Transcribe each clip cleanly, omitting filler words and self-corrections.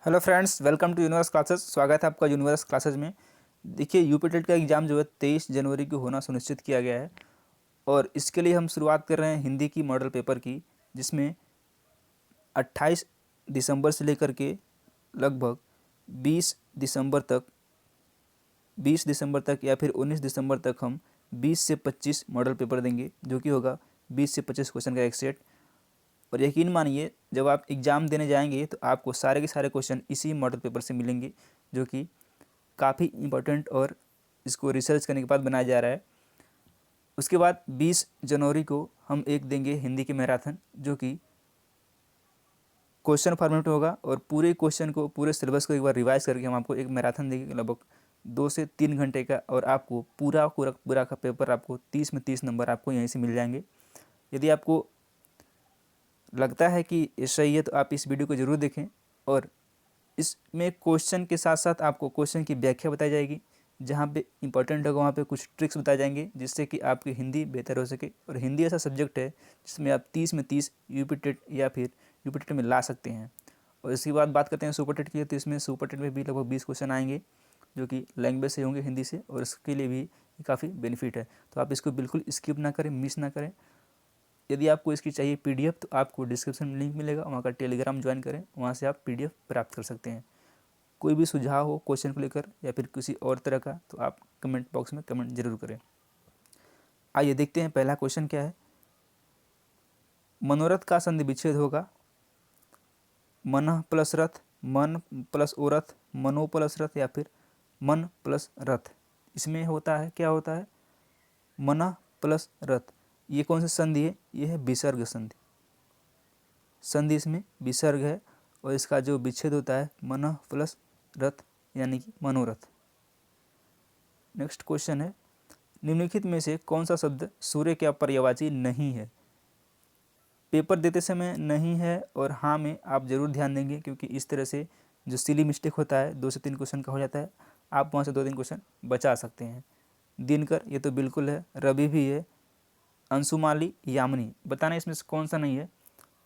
Hello friends, welcome to universe classes. स्वागत है आपका यूनिवर्स क्लासेस में। देखिए, यूपी टेट का एग्ज़ाम जो है 23 जनवरी को होना सुनिश्चित किया गया है और इसके लिए हम शुरुआत कर रहे हैं हिंदी की मॉडल पेपर की, जिसमें 28 दिसंबर से लेकर के लगभग 20 दिसंबर तक 20 दिसंबर तक या फिर 19 दिसंबर तक हम 20 से 25 मॉडल पेपर देंगे, जो कि होगा 20 से 25 क्वेश्चन का एक सेट। और यकीन मानिए, जब आप एग्ज़ाम देने जाएंगे तो आपको सारे के सारे क्वेश्चन इसी मॉडल पेपर से मिलेंगे, जो कि काफ़ी इम्पोर्टेंट और इसको रिसर्च करने के बाद बनाया जा रहा है। उसके बाद 20 जनवरी को हम एक देंगे हिंदी के मैराथन, जो कि क्वेश्चन फॉर्मेट होगा और पूरे क्वेश्चन को, पूरे सिलेबस को एक बार रिवाइज करके हम आपको एक मैराथन देंगे लगभग 2 से 3 घंटे का, और आपको पूरा पूरा पूरा का पेपर आपको 30 में 30 नंबर आपको यहीं से मिल जाएंगे। यदि आपको लगता है कि ये सही है तो आप इस वीडियो को ज़रूर देखें, और इसमें क्वेश्चन के साथ साथ आपको क्वेश्चन की व्याख्या बताई जाएगी। जहाँ पे इंपॉर्टेंट होगा वहाँ पे कुछ ट्रिक्स बताए जाएंगे, जिससे कि आपकी हिंदी बेहतर हो सके। और हिंदी ऐसा सब्जेक्ट है जिसमें आप 30 में 30 यूपी टेट या फिर यूपी टेट में ला सकते हैं। और इसके बाद बात करते हैं सुपर टेट की, तो इसमें सुपर टेट में भी लगभग 20 क्वेश्चन आएंगे, जो कि लैंग्वेज से होंगे, हिंदी से, और इसके लिए भी काफ़ी बेनिफिट है। तो आप इसको बिल्कुल स्किप ना करें, मिस ना करें। यदि आपको इसकी चाहिए पीडीएफ, तो आपको डिस्क्रिप्शन में लिंक मिलेगा, वहाँ का टेलीग्राम ज्वाइन करें, वहाँ से आप पीडीएफ प्राप्त कर सकते हैं। कोई भी सुझाव हो क्वेश्चन को लेकर या फिर किसी और तरह का, तो आप कमेंट बॉक्स में कमेंट जरूर करें। आइए देखते हैं पहला क्वेश्चन क्या है। मनोरथ का संधि विच्छेद होगा मनः प्लस रथ, मन प्लस ओरथ, मनो प्लस रथ, या फिर मन प्लस रथ। इसमें होता है, क्या होता है, मनः प्लस रथ। ये कौन सी संधि है? ये है विसर्ग संधि। संधि इसमें विसर्ग है और इसका जो विच्छेद होता है मनः प्लस रथ, यानी कि मनोरथ। नेक्स्ट क्वेश्चन है, निम्नलिखित में से कौन सा शब्द सूर्य का पर्यायवाची नहीं है? पेपर देते समय नहीं है और हाँ में आप जरूर ध्यान देंगे, क्योंकि इस तरह से जो सिली मिस्टेक होता है 2 से 3 क्वेश्चन का हो जाता है, आप वहाँ से 2-3 क्वेश्चन बचा सकते हैं। दिनकर, ये तो बिल्कुल है। रवि भी है। अंशुमाली, यामिनी, बताना इसमें से कौन सा नहीं है।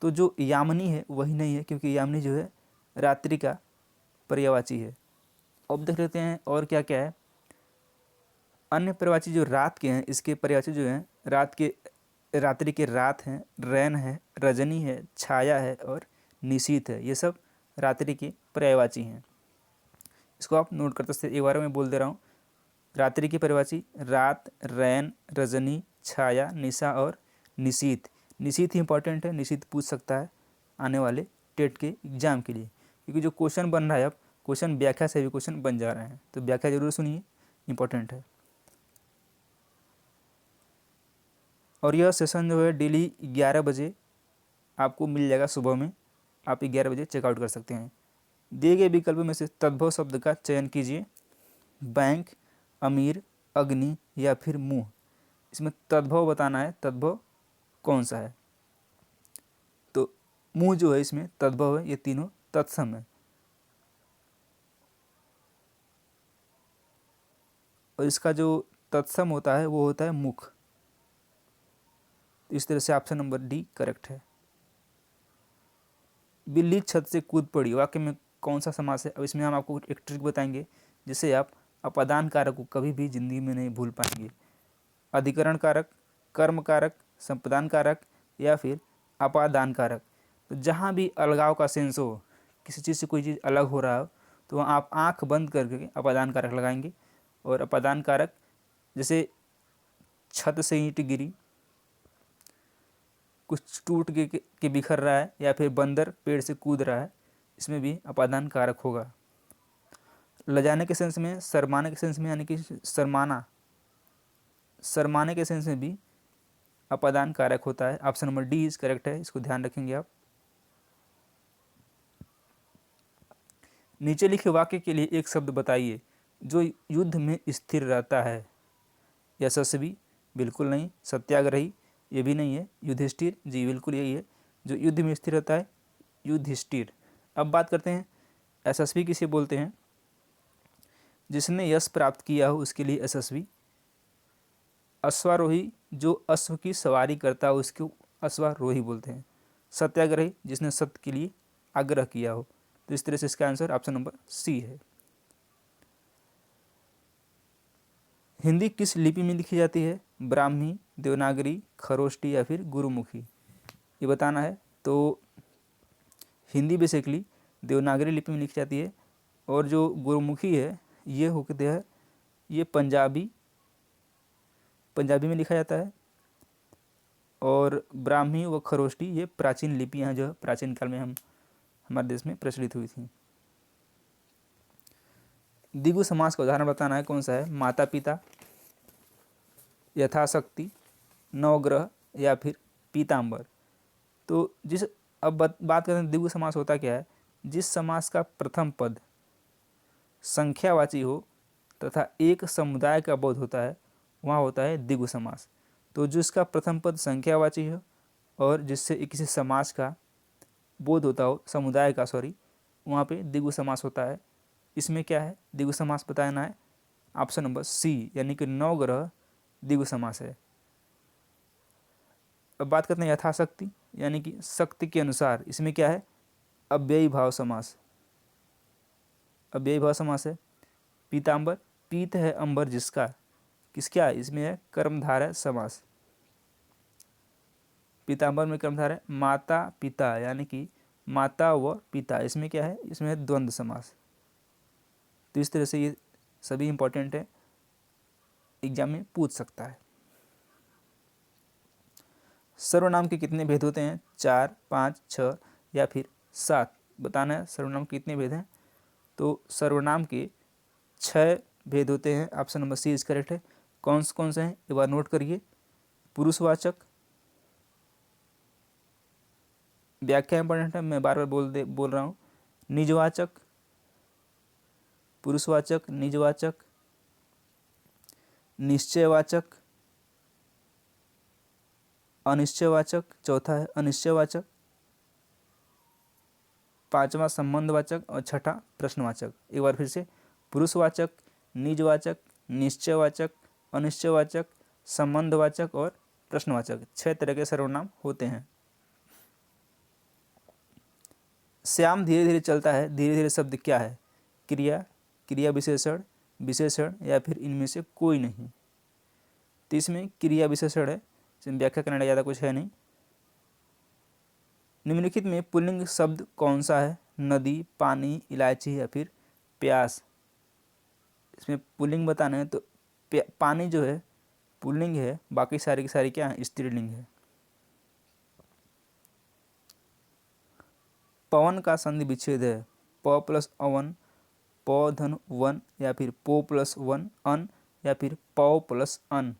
तो जो यामिनी है वही नहीं है, क्योंकि यामिनी जो है रात्रि का पर्यायवाची है। अब देख लेते हैं और क्या क्या है। अन्य पर्यायवाची जो रात के हैं, इसके पर्यायवाची जो हैं रात के, रात्रि के रात हैं, रैन है, रजनी है, छाया है और निशीथ है। ये सब रात्रि के पर्यायवाची हैं। इसको आप नोट करते सकते। एक बार मैं बोल दे रहा हूँ। रात्रि की पर्यायवाची रात, रैन, रजनी, छाया, निशा और निशीथ। निशीथ इंपॉर्टेंट है, निशीथ पूछ सकता है आने वाले टेट के एग्जाम के लिए, क्योंकि जो क्वेश्चन बन रहा है, अब क्वेश्चन व्याख्या से भी क्वेश्चन बन जा रहे हैं, तो व्याख्या जरूर सुनिए, इंपॉर्टेंट है। और यह सेशन जो है डेली 11 बजे आपको मिल जाएगा सुबह में। आप 11 बजे चेकआउट कर सकते हैं। दिए गए विकल्प में से तद्भव शब्द का चयन कीजिए। बैंक, अमीर, अग्नि या फिर मुंह। इसमें तद्भव बताना है, तद्भव कौन सा है। तो मुंह जो है इसमें तद्भव है। ये तीनों तत्सम है। और इसका जो तत्सम होता है वो होता है मुख। इस तरह से ऑप्शन नंबर डी करेक्ट है। बिल्ली छत से कूद पड़ी, वाक्य में कौन सा समास है? अब इसमें हम आपको एक ट्रिक बताएंगे, जिससे आप अपादान कारक को कभी भी जिंदगी में नहीं भूल पाएंगे। अधिकरण कारक, कर्म कारक, संप्रदान कारक या फिर अपादान कारक। तो जहाँ भी अलगाव का सेंस हो, किसी चीज़ से कोई चीज़ अलग हो रहा हो, तो वहाँ आप आँख बंद करके अपादान कारक लगाएंगे। और अपादान कारक जैसे छत से ईंट गिरी, कुछ टूट के बिखर रहा है, या फिर बंदर पेड़ से कूद रहा है, इसमें भी अपादान कारक होगा। लजाने के सेंस में, शर्माने के सेंस में, यानी कि शर्माना, शर्माने के सेंस में भी अपादान कारक होता है। Option number D is correct है, इसको ध्यान रखेंगे आप। नीचे लिखे वाक्य के लिए एक शब्द बताइए जो युद्ध में स्थिर रहता है। यशस्वी, बिल्कुल नहीं। सत्याग्रही, ये भी नहीं है। युधिष्ठिर, जी बिल्कुल यही है जो युद्ध में स्थिर रहता है, युधिष्ठिर। अब बात करते हैं यशस्वी किसे बोलते हैं? जिसने यश प्राप्त किया हो उसके लिए यशस्वी। अश्वारोही, जो अश्व की सवारी करता हो उसको अश्वारोही बोलते हैं। सत्याग्रही, जिसने सत्य के लिए आग्रह किया हो। तो इस तरह से इसका आंसर ऑप्शन नंबर सी है। हिंदी किस लिपि में लिखी जाती है? ब्राह्मी, देवनागरी, खरोष्टी या फिर गुरुमुखी, ये बताना है। तो हिंदी बेसिकली देवनागरी लिपि में लिखी जाती है, और जो गुरुमुखी है ये होती है, ये पंजाबी में लिखा जाता है, और ब्राह्मी व खरोष्टी ये प्राचीन लिपियाँ जो प्राचीन काल में हमारे देश में प्रचलित हुई थी। द्विगु समास का उदाहरण बताना है, कौन सा है? माता पिता, यथाशक्ति, नवग्रह या फिर पीताम्बर। तो अब बात करते हैं द्विगु समास होता क्या है? जिस समास का प्रथम पद संख्यावाची हो तथा एक समुदाय का बोध होता है वहाँ होता है द्विगु समास। तो जिसका प्रथम पद संख्यावाची हो और जिससे किसी समाज का बोध होता हो, समुदाय का सॉरी, वहाँ पे द्विगु समास होता है। इसमें क्या है? द्विगु समास बताना है, ऑप्शन नंबर सी, यानी कि नवग्रह द्विगु समास है। अब बात करते हैं यथाशक्ति, यानी कि शक्ति के अनुसार। इसमें क्या है? अव्ययी भाव समास, अव्ययी भाव समास है। पीताम्बर, पीत है अंबर जिसका, किसका? इसमें है कर्मधारय समास। पीताम्बर में कर्मधारय है। माता पिता, यानी कि माता व पिता, इसमें क्या है? इसमें है द्वंद्व समास। तो इस तरह से ये सभी इंपॉर्टेंट है, एग्जाम में पूछ सकता है। सर्वनाम के कितने भेद होते हैं? 4, 5, 6 या फिर 7, बताना है सर्वनाम के कितने भेद हैं। तो सर्वनाम के 6 भेद होते हैं, option number C is correct है। कौन से हैं एक बार नोट करिए। पुरुषवाचक, व्याख्या इंपॉर्टेंट है, मैं बार बार बोल रहा हूँ। निजवाचक, पुरुषवाचक, निजवाचक, निश्चयवाचक, अनिश्चयवाचक, चौथा है अनिश्चयवाचक, पांचवा संबंधवाचक और छठा प्रश्नवाचक। एक बार फिर से, पुरुषवाचक, निजवाचक, निश्चयवाचक, अनिश्चयवाचक, संबंधवाचक और प्रश्नवाचक, 6 तरह के सर्वनाम होते हैं। श्याम धीरे धीरे चलता है, धीरे धीरे शब्द क्या है? क्रिया, क्रिया विशेषण, विशेषण या फिर इनमें से कोई नहीं। तो इसमें क्रिया विशेषण है, इसमें व्याख्या करने ज़्यादा कुछ है नहीं। निम्नलिखित में पुल्लिंग शब्द कौन सा है? नदी, पानी, इलायची या फिर प्यास। इसमें पुल्लिंग बताना है, तो पानी जो है पुल्लिंग है, बाकी सारी की सारी क्या है? स्त्रीलिंग है। पवन का संधि विच्छेद है, प प्लस अवन, प धन वन या फिर पो प्लस वन अन या फिर पौ प्लस अन।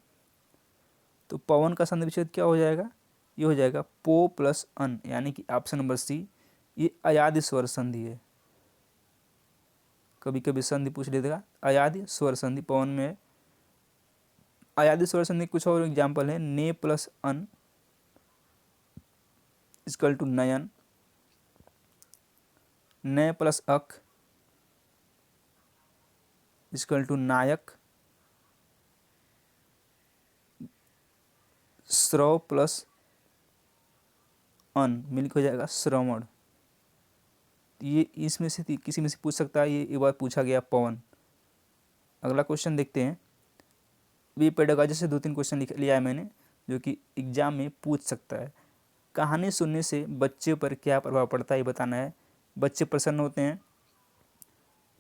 तो पवन का संधि विच्छेद क्या हो जाएगा? ये हो जाएगा पो प्लस अन, यानी कि ऑप्शन नंबर सी, ये अयादि स्वर संधि है। कभी कभी संधि पूछ लेगा, अयादि स्वर संधि पवन में है। अयादि स्वर संधि कुछ और एग्जाम्पल है, ने प्लस अन इक्वल टू नयन, न प्लस अक इक्वल टू नायक, श्रव प्लस अन मिलकर हो जाएगा श्रवण। ये इसमें से किसी में से पूछ सकता है, ये एक बार पूछा गया पवन। अगला क्वेश्चन देखते हैं। ये पेडागॉजी से 2-3 क्वेश्चन लिया है मैंने, जो कि एग्जाम में पूछ सकता है। कहानी सुनने से बच्चे पर क्या प्रभाव पड़ता है ये बताना है। बच्चे प्रसन्न होते हैं,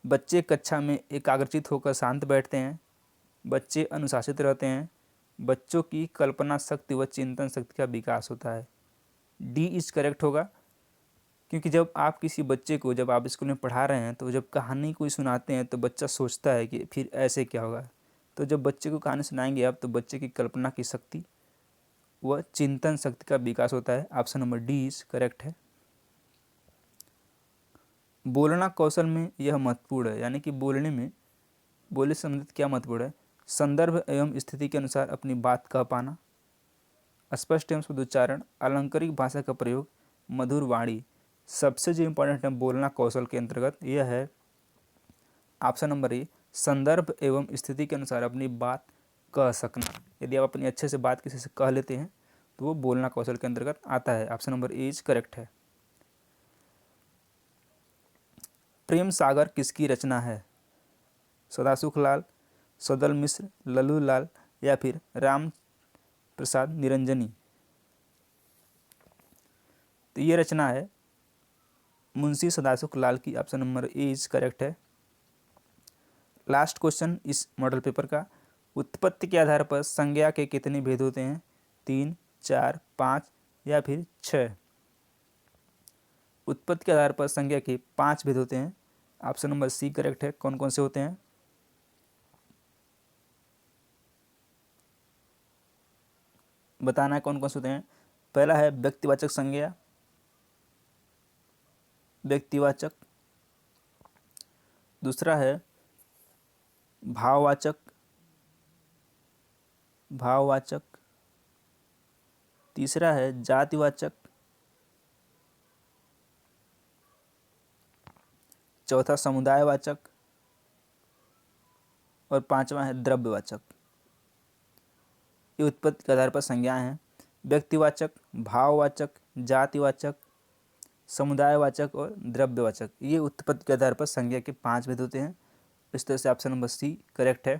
बच्चे कक्षा में एकाग्रचित होकर शांत बैठते हैं, बच्चे अनुशासित रहते हैं, बच्चों की कल्पना शक्ति व चिंतन शक्ति का विकास होता है। डी इज करेक्ट होगा, क्योंकि जब आप किसी बच्चे को जब आप स्कूल में पढ़ा रहे हैं तो जब कहानी कोई सुनाते हैं तो बच्चा सोचता है कि फिर ऐसे क्या होगा। तो जब बच्चे को कहानी सुनाएंगे आप, तो बच्चे की कल्पना की शक्ति व चिंतन शक्ति का विकास होता है। Option number D is correct है। बोलना कौशल में यह महत्वपूर्ण है, यानी कि बोलने में, बोलने से संबंधित क्या महत्वपूर्ण है? संदर्भ एवं स्थिति के अनुसार अपनी बात कह पाना, स्पष्ट एवं शुद्ध उच्चारण, अलंकारिक भाषा का प्रयोग, मधुर वाणी। सबसे जो इम्पोर्टेंट है बोलना कौशल के अंतर्गत यह है ऑप्शन नंबर ए, संदर्भ एवं स्थिति के अनुसार अपनी बात कह सकना। यदि आप अपनी अच्छे से बात किसी से कह लेते हैं तो वो बोलना कौशल के अंतर्गत आता है। Option number A is correct है। प्रेम सागर किसकी रचना है? सदासुख लाल, सदल मिश्र, लल्लू लाल या फिर राम प्रसाद निरंजनी? तो ये रचना है मुंशी सदासुख लाल की। Option number A is correct है। लास्ट क्वेश्चन इस मॉडल पेपर का, उत्पत्ति के आधार पर संज्ञा के कितने भेद होते हैं? 3, 4, 5 या फिर 6? उत्पत्ति के आधार पर संज्ञा के 5 भेद होते हैं। ऑप्शन नंबर सी करेक्ट है। कौन कौन से होते हैं? बताना है कौन कौन से होते हैं। पहला है व्यक्तिवाचक संज्ञा, व्यक्तिवाचक। दूसरा है भाववाचक, भाववाचक। तीसरा है जातिवाचक। चौथा समुदायवाचक और पांचवा है द्रव्यवाचक। ये उत्पत्ति के आधार पर संज्ञाएं हैं। व्यक्तिवाचक, भाववाचक, जातिवाचक, समुदायवाचक और द्रव्यवाचक, ये उत्पत्ति के आधार पर संज्ञा के 5 भेद होते हैं। इस तरह से ऑप्शन नंबर सी करेक्ट है।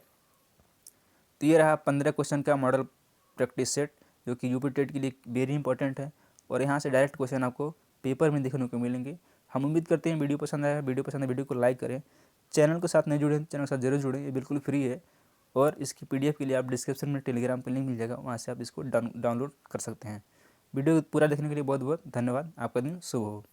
तो ये रहा 15 क्वेश्चन का मॉडल प्रैक्टिस सेट, जो कि यूपी टेट के लिए वेरी इंपॉर्टेंट है और यहाँ से डायरेक्ट क्वेश्चन आपको पेपर में देखने को मिलेंगे। हम उम्मीद करते हैं वीडियो पसंद आया। वीडियो पसंद है वीडियो को लाइक करें। चैनल के साथ नहीं जुड़े चैनल के साथ जरूर जुड़ें, ये बिल्कुल फ्री है। और इसकी पीडीएफ के लिए आप डिस्क्रिप्शन में टेलीग्राम पर लिंक मिल जाएगा, वहाँ से आप इसको डाउनलोड कर सकते हैं। वीडियो पूरा देखने के लिए बहुत बहुत धन्यवाद। आपका दिन शुभ हो।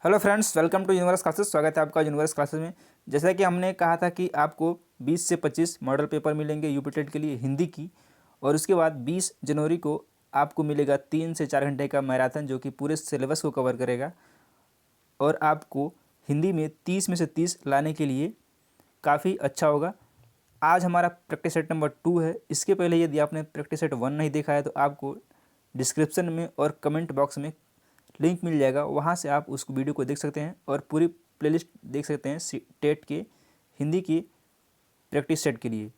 Hello friends, welcome to universe classes. स्वागत है आपका यूनिवर्स क्लासेस में। जैसा कि हमने कहा था कि आपको 20 से 25 मॉडल पेपर मिलेंगे यूपी टेट के लिए हिंदी की, और उसके बाद 20 जनवरी को आपको मिलेगा 3 से 4 घंटे का मैराथन, जो कि पूरे सिलेबस को कवर करेगा और आपको हिंदी में 30 में से 30 लाने के लिए काफ़ी अच्छा होगा। आज हमारा प्रैक्टिस सेट नंबर 2 है। इसके पहले यदि आपने प्रैक्टिस सेट 1 नहीं देखा है तो आपको डिस्क्रिप्शन में और कमेंट बॉक्स में लिंक मिल जाएगा, वहाँ से आप उस वीडियो को देख सकते हैं और पूरी प्लेलिस्ट देख सकते हैं टेट के हिंदी की प्रैक्टिस सेट के लिए।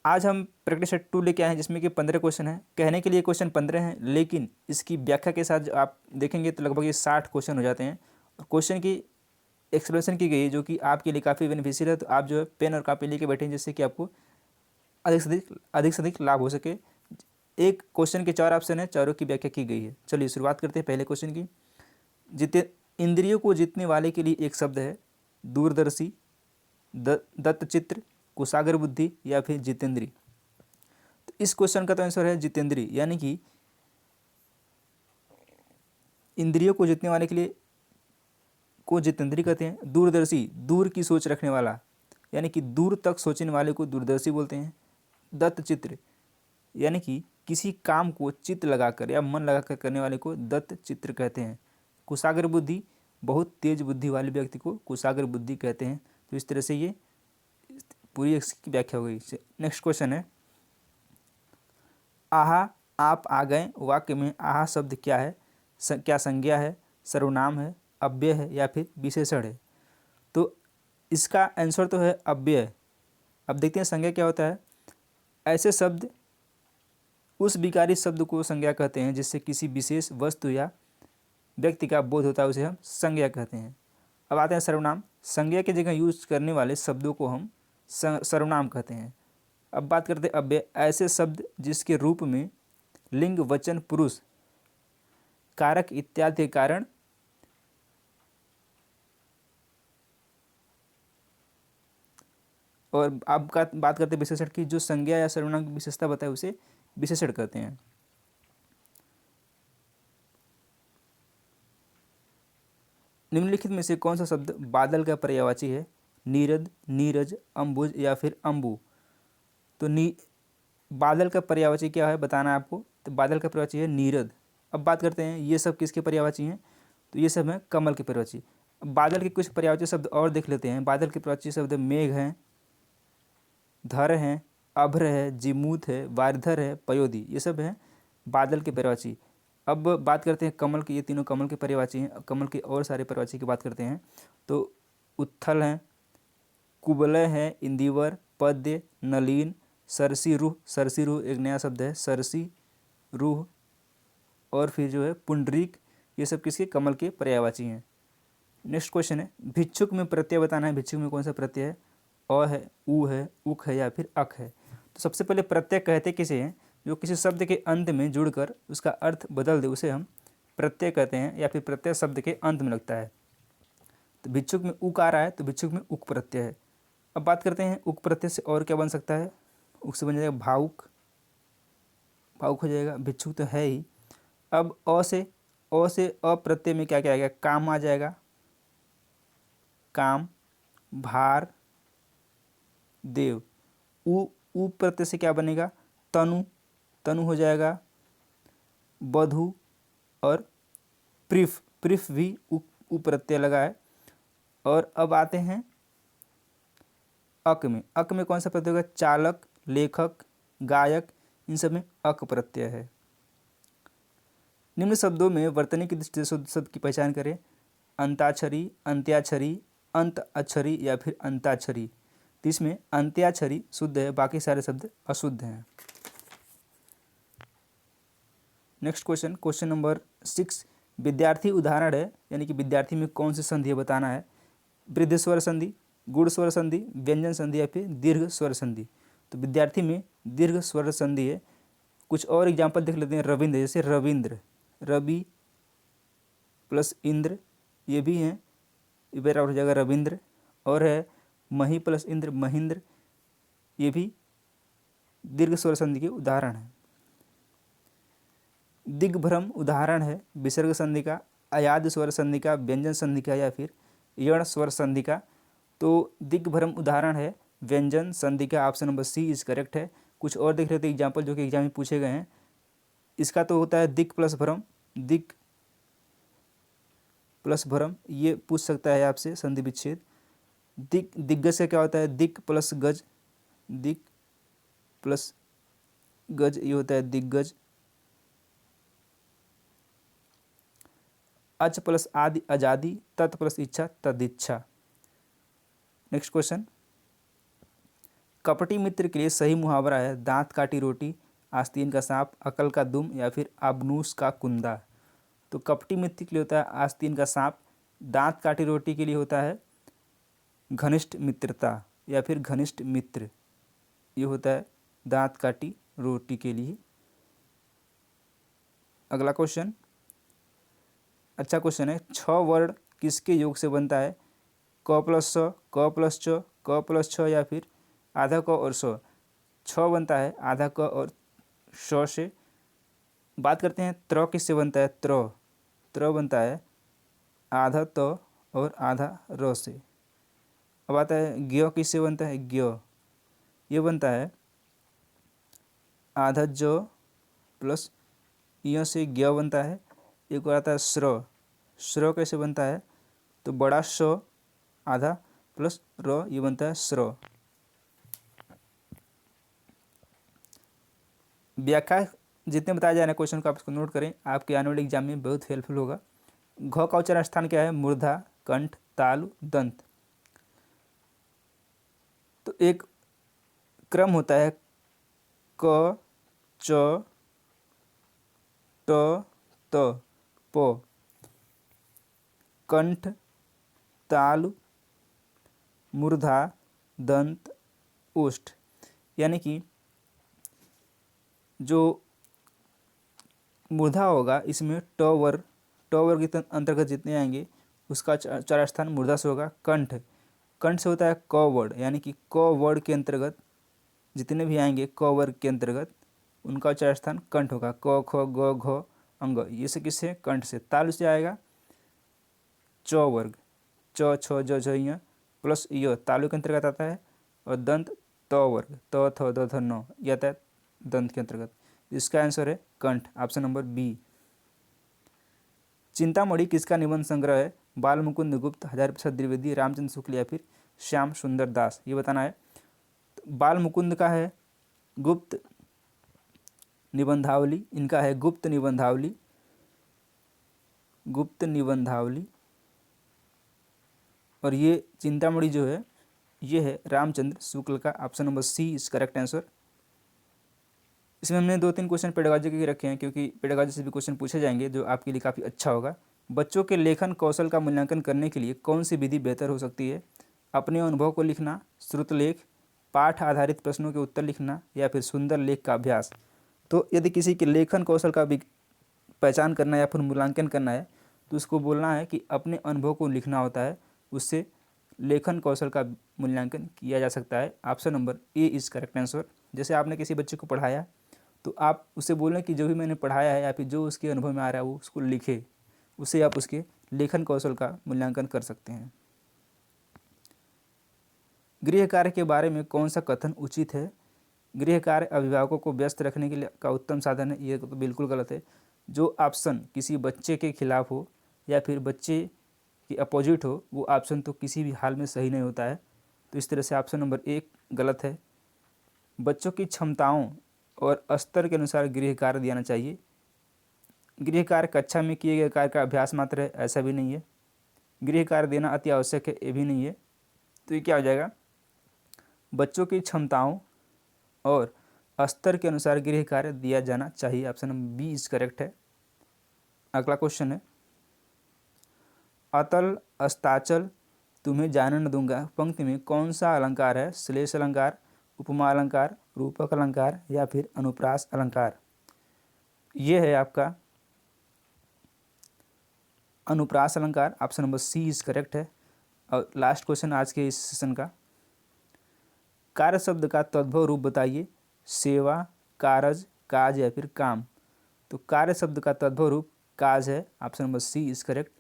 आज हम प्रैक्टिस सेट 2 लेके आए हैं, जिसमें कि 15 क्वेश्चन हैं। कहने के लिए क्वेश्चन 15 हैं, लेकिन इसकी व्याख्या के साथ आप देखेंगे तो लगभग ये 60 क्वेश्चन हो जाते हैं। और क्वेश्चन की एक्सप्लेनेशन की गई है, जो कि आपके लिए काफ़ी बेनिफिशियल है। तो आप जो है पेन और कॉपी लेके बैठें, जिससे कि आपको अधिक से अधिक लाभ हो सके। एक क्वेश्चन के 4 ऑप्शन है, चारों की व्याख्या की गई है। चलिए शुरुआत करते हैं पहले क्वेश्चन की। इंद्रियों को जीतने वाले के लिए एक शब्द है दूरदर्शी, दत्तचित्र, कुशाग्र बुद्धि या फिर जितेंद्री? तो इस क्वेश्चन का तो आंसर है जितेंद्री, यानी कि इंद्रियों को जीतने वाले के लिए को जितेंद्री कहते हैं। दूरदर्शी, दूर की सोच रखने वाला, यानी कि दूर तक सोचने वाले को दूरदर्शी बोलते हैं। दत्तचित्र, यानी कि किसी काम को चित्त लगाकर या मन लगाकर करने वाले को दत्त चित्र कहते हैं। कुशाग्र बुद्धि, बहुत तेज बुद्धि वाले व्यक्ति को कुशाग्र बुद्धि कहते हैं। तो इस तरह से ये पूरी इसकी व्याख्या हो गई। नेक्स्ट क्वेश्चन है, आहा आप आ गए वाक्य में आहा शब्द क्या है? क्या संज्ञा है, सर्वनाम है, अव्यय है या फिर विशेषण है? तो इसका आंसर तो है अव्यय। अब देखते हैं संज्ञा क्या होता है। ऐसे शब्द, उस विकारी शब्द को संज्ञा कहते हैं जिससे किसी विशेष वस्तु या व्यक्ति का बोध होता है, उसे हम संज्ञा कहते हैं। अब आते हैं सर्वनाम। संज्ञा की जगह यूज करने वाले शब्दों को हम सर्वनाम कहते हैं। अब बात करते हैं अव्यय। ऐसे शब्द जिसके रूप में लिंग, वचन, पुरुष, कारक इत्यादि के कारण और अब बात करते हैं विशेषण की। जो संज्ञा या सर्वनाम की विशेषता बताए उसे विशेषण कहते हैं। निम्नलिखित में से कौन सा शब्द बादल का पर्यायवाची है? नीरद, नीरज, अंबुज या फिर अंबु? तो बादल का पर्यायवाची क्या है बताना है आपको। तो बादल का पर्यायवाची है नीरद। अब बात करते हैं ये सब किसके पर्यायवाची हैं? तो ये सब हैं कमल के पर्यायवाची। अब बादल के कुछ पर्यायवाची शब्द और देख लेते हैं। बादल के पर्यायवाची शब्द मेघ हैं, धर हैं, अभ्र है, जिमूत है, वारिधर है, पयोधी, ये सब हैं बादल के पर्यायवाची। अब बात करते हैं कमल की। ये तीनों कमल के पर्यायवाची हैं। कमल के और सारे पर्यायवाची की बात करते हैं तो उत्थल हैं, कुबलय है, इंदिवर, पद्य, नलीन, सरसी रूह। सरसी रूह एक नया शब्द है, सरसी रूह। और फिर जो है पुंडरीक, ये सब किसके, कमल के पर्यायवाची हैं। नेक्स्ट क्वेश्चन है, भिक्षुक में प्रत्यय बताना है। भिक्षुक में कौन सा प्रत्यय है, अ है, उ है, उक है या फिर अक है। तो सबसे पहले प्रत्यय कहते किसे हैं, जो किसी शब्द के अंत में जुड़कर उसका अर्थ बदल दे उसे हम प्रत्यय कहते हैं, या फिर प्रत्यय शब्द के अंत में लगता है। तो भिक्षुक में उक आ रहा है तो भिक्षुक में उक प्रत्यय है। अब बात करते हैं उक प्रत्यय से और क्या बन सकता है। उक से बन जाएगा भावुक, भावुक हो जाएगा, भिक्षुक तो है ही। अब अ से अप्रत्यय में क्या क्या आएगा, काम आ जाएगा, काम, भार, देव। उ प्रत्यय से क्या बनेगा, तनु, तनु हो जाएगा, बधु और प्रीफ, प्रीफ भी उ प्रत्यय लगा है। और अब आते हैं अक में। अक में कौन सा प्रत्यय होगा, चालक, लेखक, गायक, इन सब में अक प्रत्यय है। निम्न शब्दों में वर्तनी की दृष्टि से शुद्ध शब्द की पहचान करें। अंताक्षरी, अंत्याक्षरी, अंत अक्षरी या फिर अंताक्षरी। तो इसमें अंत्याक्षरी शुद्ध है, बाकी सारे शब्द अशुद्ध हैं। नेक्स्ट क्वेश्चन, क्वेश्चन नंबर 6, विद्यार्थी उदाहरण है, यानी कि विद्यार्थी में कौन सी संधि है बताना है। वृद्ध स्वर संधि, गुण स्वर संधि, व्यंजन संधि या फिर दीर्घ स्वर संधि। तो विद्यार्थी में दीर्घ स्वर संधि है। कुछ और एग्जाम्पल देख लेते हैं। रविंद्र, जैसे रविंद्र, रवि प्लस इंद्र, ये भी हैं, ये बराबर हो जाएगा रविंद्र। और है मही प्लस इंद्र, महेंद्र, ये भी दीर्घ स्वर संधि के उदाहरण हैं। दिग्भ्रम उदाहरण है विसर्ग संधि का, अयाद स्वर संधि का, व्यंजन संधि का या फिर यण स्वर संधि का। तो दिग्भ्रम उदाहरण है व्यंजन संधि का, option number C is correct है। कुछ और देख रहे थे एग्जाम्पल जो कि एग्जाम में पूछे गए हैं। इसका तो होता है दिक प्लस भ्रम, दिक प्लस भ्रम, ये पूछ सकता है आपसे संधि विच्छेद। दिग्गज से क्या होता है, दिक प्लस गज, दिक प्लस गज, ये होता है दिग्गज। अच प्लस आदि आजादी, तत् प्लस इच्छा तदिच्छा। नेक्स्ट क्वेश्चन, कपटी मित्र के लिए सही मुहावरा है दांत काटी रोटी, आस्तीन का सांप, अकल का दुम या फिर आबनूस का कुंदा। तो कपटी मित्र के लिए होता है आस्तीन का सांप, दांत काटी रोटी के लिए होता है घनिष्ठ मित्रता या फिर घनिष्ठ मित्र, ये होता है दांत काटी रोटी के लिए। अगला क्वेश्चन अच्छा क्वेश्चन है, 6 वर्ण किसके योग से बनता है। क प्लस स, क प्लस च, क प्लस छ या फिर आधा क और स। 6 बनता है आधा क और स से। बात करते हैं त्र किससे बनता है। त्र बनता है आधा त और आधा र से। अब आता है ज्ञ किससे बनता है। ज्ञ ये बनता है आधा ज प्लस य से ज्ञ बनता है। एक और आता है श्र कैसे बनता है, तो बड़ा श आधा प्लस र, ये बनता है श्र। व्याख्या जितने बताया जा रहे हैं क्वेश्चन को आप इसको नोट करें, आपके आने वाले एग्जाम में बहुत हेल्पफुल होगा। घ का उच्चारण स्थान क्या है, मूर्धा, कंठ, तालु, दंत। तो एक क्रम होता है क, च, ट, त, प, कंठ, तालु, मूर्धा, दंत, ओष्ठ। यानी कि जो मूर्धा होगा इसमें ट वर्ग के अंतर्गत जितने आएंगे उसका उच्चारण स्थान मूर्धा से होगा। कंठ से होता है क वर्ड, यानी कि क वर्ड के अंतर्गत जितने भी आएंगे क वर्ग के अंतर्गत उनका उच्चारण स्थान कंठ होगा। क, ख, ग, घ, अंग, ये से किससे, कंठ से। तालु से आएगा च वर्ग, च, छ, ज, झ, य प्लस य, तालु के अंतर्गत आता है। और दंत त वर्ग, त, थ, द, ध, न, यह आता है दंत के अंतर्गत। इसका आंसर है कंठ, ऑप्शन नंबर बी। चिंतामणि किसका निबंध संग्रह है। बाल मुकुंद गुप्त, हजार प्रसाद द्विवेदी, रामचंद्र शुक्ल या फिर श्याम सुंदर दास, ये बताना है। तो बाल मुकुंद का है गुप्त निबंधावली, इनका है गुप्त निबंधावली, गुप्त निबंधावली। और ये चिंतामणि जो है ये है रामचंद्र शुक्ल का, option number C is correct answer. इसमें हमने 2-3 क्वेश्चन पेडागॉजी के रखे हैं, क्योंकि पेडागॉजी से भी क्वेश्चन पूछे जाएंगे जो आपके लिए काफ़ी अच्छा होगा। बच्चों के लेखन कौशल का मूल्यांकन करने के लिए कौन सी विधि बेहतर हो सकती है? अपने अनुभव को लिखना, श्रुतलेख, पाठ आधारित प्रश्नों के उत्तर लिखना, या फिर सुंदर लेख का अभ्यास। तो यदि किसी के लेखन कौशल का भी पहचान करना है या फिर मूल्यांकन करना है, तो उसको बोलना है कि अपने अनुभव को लिखना होता है, उससे लेखन कौशल का मूल्यांकन किया जा सकता है। Option number A is correct answer. जैसे आपने किसी बच्चे को पढ़ाया तो आप उसे बोलें कि जो भी मैंने पढ़ाया है या फिर जो उसके अनुभव में आ रहा है वो उसको लिखे, उससे आप उसके लेखन कौशल का मूल्यांकन कर सकते हैं। गृह कार्य के बारे में कौन सा कथन उचित है? गृह कार्य अभिभावकों को व्यस्त रखने के लिए का उत्तम साधन है, ये तो बिल्कुल गलत है। जो ऑप्शन किसी बच्चे के खिलाफ हो या फिर बच्चे के अपोजिट हो, वो ऑप्शन तो किसी भी हाल में सही नहीं होता है। तो इस तरह से ऑप्शन नंबर 1 गलत है। बच्चों की क्षमताओं और स्तर के अनुसार गृह कार्य देना चाहिए। गृह कार्य कक्षा में किए गए कार्य का अभ्यास मात्र है, ऐसा भी नहीं है। गृह कार्य देना अति आवश्यक है, ये भी नहीं है। तो ये क्या हो जाएगा? बच्चों की क्षमताओं और स्तर के अनुसार गृह कार्य दिया जाना चाहिए। Option number B is correct है। अगला क्वेश्चन है, अतल अस्ताचल तुम्हें जाने न दूंगा पंक्ति में कौन सा अलंकार है? श्लेष अलंकार, उपमा अलंकार, रूपक अलंकार, या फिर अनुप्रास अलंकार? ये है आपका अनुप्रास अलंकार। Option number C is correct है। और लास्ट क्वेश्चन आज के इस सेशन का, कार्य शब्द का तद्भव रूप बताइए। सेवा, कारज, काज, या फिर काम? तो कार्य शब्द का तद्भव रूप काज है। Option number C is correct.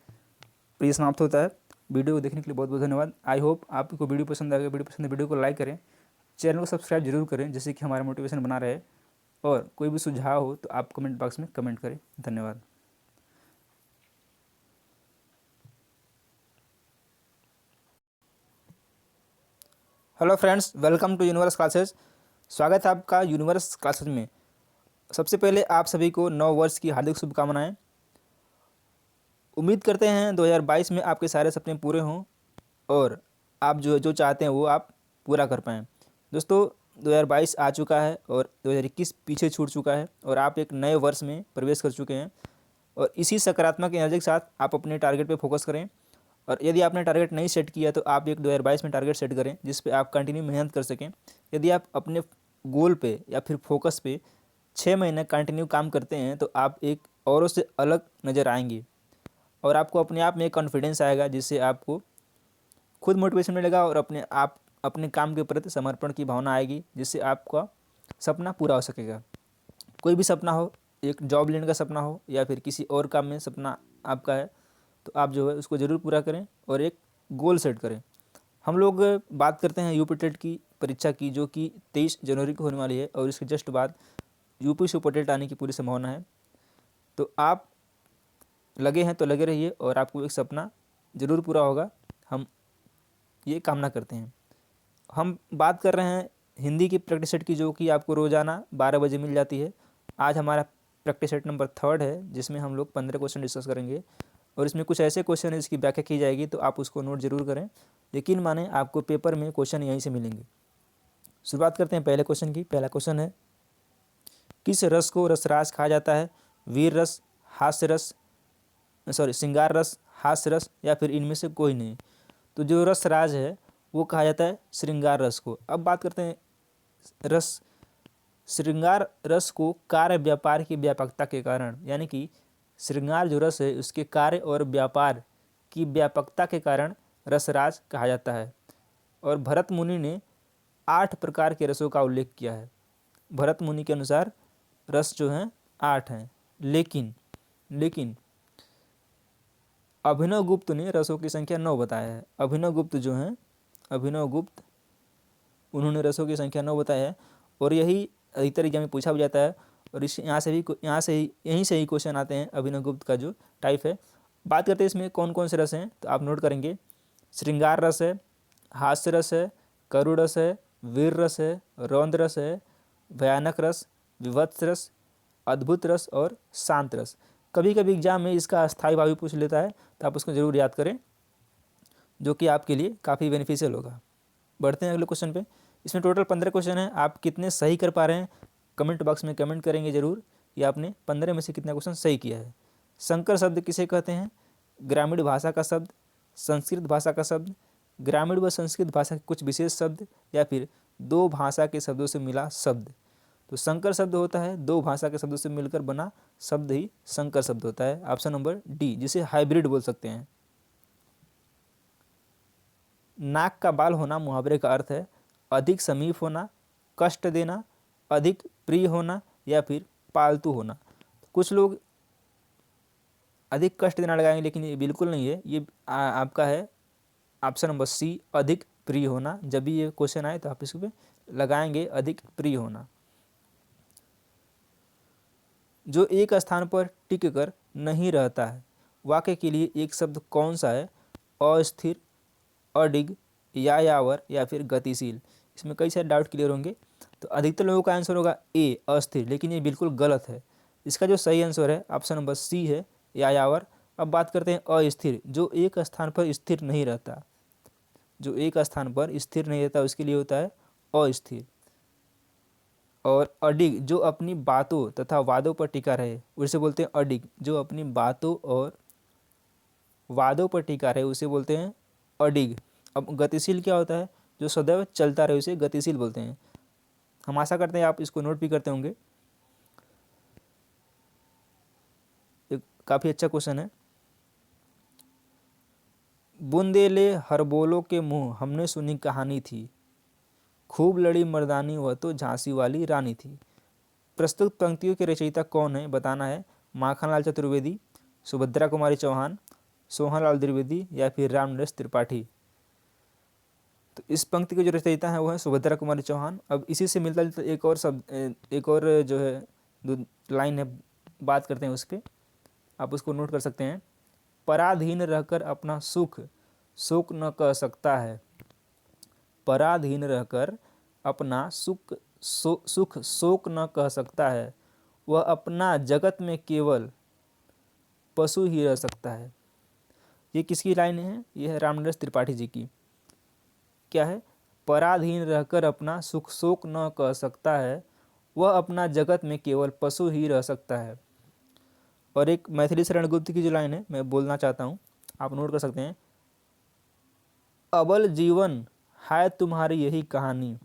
ये समाप्त होता है। वीडियो को देखने के लिए बहुत बहुत धन्यवाद। आई होप आपको वीडियो पसंद आएगा। वीडियो पसंद है वीडियो को लाइक करें, चैनल को सब्सक्राइब जरूर करें, जिससे कि हमारा मोटिवेशन बना रहे। और कोई भी सुझाव हो तो आप कमेंट बॉक्स में कमेंट करें। धन्यवाद। Hello friends, welcome to universe classes. स्वागत है आपका यूनिवर्स क्लासेस में। सबसे पहले आप सभी को नव वर्ष की हार्दिक शुभकामनाएं। उम्मीद करते हैं 2022 में आपके सारे सपने पूरे हों और आप जो चाहते हैं वो आप पूरा कर पाएँ। दोस्तों, 2022 आ चुका है और 2021 पीछे छूट चुका है और आप एक नए वर्ष में प्रवेश कर चुके हैं। और इसी सकारात्मक एनर्जी के साथ आप अपने टारगेट पे फोकस करें। और यदि आपने टारगेट नहीं सेट किया तो आप एक 2022 में टारगेट सेट करें, जिस पे आप कंटिन्यू मेहनत कर सकें। यदि आप अपने गोल पे या फिर फोकस पे 6 महीने कंटिन्यू काम करते हैं तो आप एक औरों से अलग नज़र आएंगे और आपको अपने आप में एक कॉन्फिडेंस आएगा, जिससे आपको खुद मोटिवेशन मिलेगा और अपने काम के प्रति समर्पण की भावना आएगी, जिससे आपका सपना पूरा हो सकेगा। कोई भी सपना हो, एक जॉब लेने का सपना हो या फिर किसी और काम में सपना आपका है, तो आप जो है उसको ज़रूर पूरा करें और एक गोल सेट करें। हम लोग बात करते हैं यूपी टेट की परीक्षा की, जो कि 23 जनवरी को होने वाली है और इसके जस्ट बाद यूपी सुपर टेट आने की पूरी संभावना है। तो आप लगे हैं तो लगे रहिए और आपको एक सपना ज़रूर पूरा होगा, हम ये कामना करते हैं। हम बात कर रहे हैं हिंदी की प्रैक्टिस सेट की, जो कि आपको रोज़ाना 12 बजे मिल जाती है। आज हमारा प्रैक्टिस सेट नंबर 3 है, जिसमें हम लोग 15 क्वेश्चन डिस्कस करेंगे और इसमें कुछ ऐसे क्वेश्चन है जिसकी व्याख्या की जाएगी, तो आप उसको नोट जरूर करें। यकीन माने आपको पेपर में क्वेश्चन यहीं से मिलेंगे। शुरुआत करते हैं पहले क्वेश्चन की। पहला क्वेश्चन है, किस रस को रसराज कहा जाता है? वीर रस, हास्य रस, श्रृंगार रस, हास्य रस, या फिर इनमें से कोई नहीं? तो जो रसराज है वो कहा जाता है श्रृंगार रस को। अब बात करते हैं रस। श्रृंगार रस को कार्य व्यापार की व्यापकता के कारण, यानी कि श्रृंगार जो रस है उसके कार्य और व्यापार की व्यापकता के कारण रसराज कहा जाता है। और भरत मुनि ने 8 प्रकार के रसों का उल्लेख किया है। भरत मुनि के अनुसार रस जो हैं 8 हैं, लेकिन अभिनव गुप्त ने रसों की संख्या 9 बताया है। अभिनव गुप्त उन्होंने रसों की संख्या 9 बताया है और यही अधिकतर एग्जाम में पूछा भी जाता है। और इस यहीं से ही क्वेश्चन आते हैं अभिनव गुप्त का जो टाइप है। बात करते हैं इसमें कौन कौन से रस हैं, तो आप नोट करेंगे। श्रृंगार रस है, हास्य रस है, करुण रस है, वीर रस है, रौद्र रस है, भयानक रस, विभत्स रस, अद्भुत रस और शांत रस। कभी कभी एग्जाम में इसका अस्थायी भाव भी पूछ लेता है, तो आप उसको जरूर याद करें, जो कि आपके लिए काफ़ी बेनिफिशियल होगा। बढ़ते हैं अगले क्वेश्चन पे। इसमें टोटल 15 क्वेश्चन है। आप कितने सही कर पा रहे हैं कमेंट बॉक्स में कमेंट करेंगे ज़रूर कि आपने 15 में से कितना क्वेश्चन सही किया है। संकर शब्द किसे कहते हैं? ग्रामीण भाषा का शब्द, संस्कृत भाषा का शब्द, ग्रामीण व संस्कृत भाषा के कुछ विशेष शब्द, या फिर दो भाषा के शब्दों से मिला शब्द। तो संकर शब्द होता है दो भाषा के शब्दों से मिलकर बना शब्द ही संकर शब्द होता है। ऑप्शन नंबर डी, जिसे हाइब्रिड बोल सकते हैं। नाक का बाल होना मुहावरे का अर्थ है अधिक समीप होना, कष्ट देना, अधिक प्रिय होना, या फिर पालतू होना। कुछ लोग अधिक कष्ट देना लगाएंगे, लेकिन ये बिल्कुल नहीं है। ये आपका है ऑप्शन नंबर सी, अधिक प्रिय होना। जब भी ये क्वेश्चन आए तो आप इस पे लगाएंगे अधिक प्रिय होना। जो एक स्थान पर टिक कर नहीं रहता है, वाक्य के लिए एक शब्द कौन सा है? अस्थिर, अडिग, यायावर, या फिर गतिशील। इसमें कई सारे डाउट क्लियर होंगे। तो अधिकतर लोगों का आंसर होगा ए, अस्थिर, लेकिन ये बिल्कुल गलत है। इसका जो सही आंसर है ऑप्शन नंबर सी है, यायावर। अब बात करते हैं अस्थिर, जो एक स्थान पर स्थिर नहीं रहता। जो एक स्थान पर स्थिर नहीं रहता उसके लिए होता है अस्थिर। और अडिग, जो अपनी बातों तथा वादों पर टिका रहे, उसे बोलते हैं अडिग। जो अपनी बातों और वादों पर टिका रहे उसे बोलते हैं अडिग। अब गतिशील क्या होता है? जो सदैव चलता रहे उसे गतिशील बोलते हैं। हम आशा करते हैं आप इसको नोट भी करते होंगे। एक काफ़ी अच्छा क्वेश्चन है। बुंदेले हरबोलों के मुँह हमने सुनी कहानी थी, खूब लड़ी मर्दानी वह तो झांसी वाली रानी थी। प्रस्तुत पंक्तियों के रचयिता कौन है बताना है। माखनलाल चतुर्वेदी, सुभद्रा कुमारी चौहान, सोहनलाल द्विवेदी, या फिर रामनरेश त्रिपाठी। तो इस पंक्ति के जो रचयिता हैं वो है सुभद्रा कुमारी चौहान। अब इसी से मिलता जुलता एक और शब्द, एक और जो है लाइन है, बात करते हैं उस पर, आप उसको नोट कर सकते हैं। पराधीन रहकर अपना सुख शोक न कह सकता है। पराधीन रहकर अपना सुख शोक न कह सकता है, वह अपना जगत में केवल पशु ही रह सकता है। ये किसकी लाइन है? ये है रामनरेश त्रिपाठी जी की। क्या है? पराधीन रहकर अपना सुख शोक न कह सकता है, वह अपना जगत में केवल पशु ही रह सकता है। और एक मैथिली शरण गुप्त की जो लाइन है मैं बोलना चाहता हूँ, आप नोट कर सकते हैं। अबल जीवन हाय तुम्हारी यही कहानी,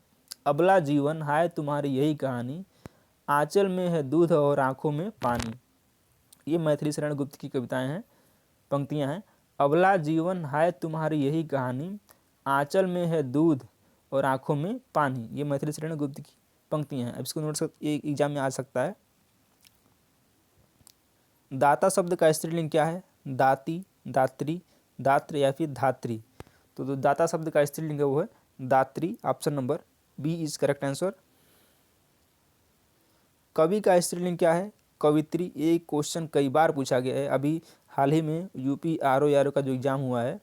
अबला जीवन हाय तुम्हारी यही कहानी, आंचल में है दूध और आंखों में पानी। ये मैथिली शरण गुप्त की कविताएं हैं, पंक्तियां हैं। अबला जीवन हाय तुम्हारी यही कहानी, आंचल में है दूध और आंखों में पानी। ये मैथिली शरण गुप्त की पंक्तियां हैं। अब इसको नोट ये एग्जाम में आ सकता है। दाता शब्द का स्त्रीलिंग क्या है? दाती, दात्री, दात्र, या फिर धात्री। तो दाता शब्द का स्त्रीलिंग है वो है दात्री। Option number B is correct answer. कवि का स्त्रीलिंग क्या है? कवित्री। ये क्वेश्चन कई बार पूछा गया है। अभी हाल ही में यूपी आरओ का जो एग्जाम हुआ है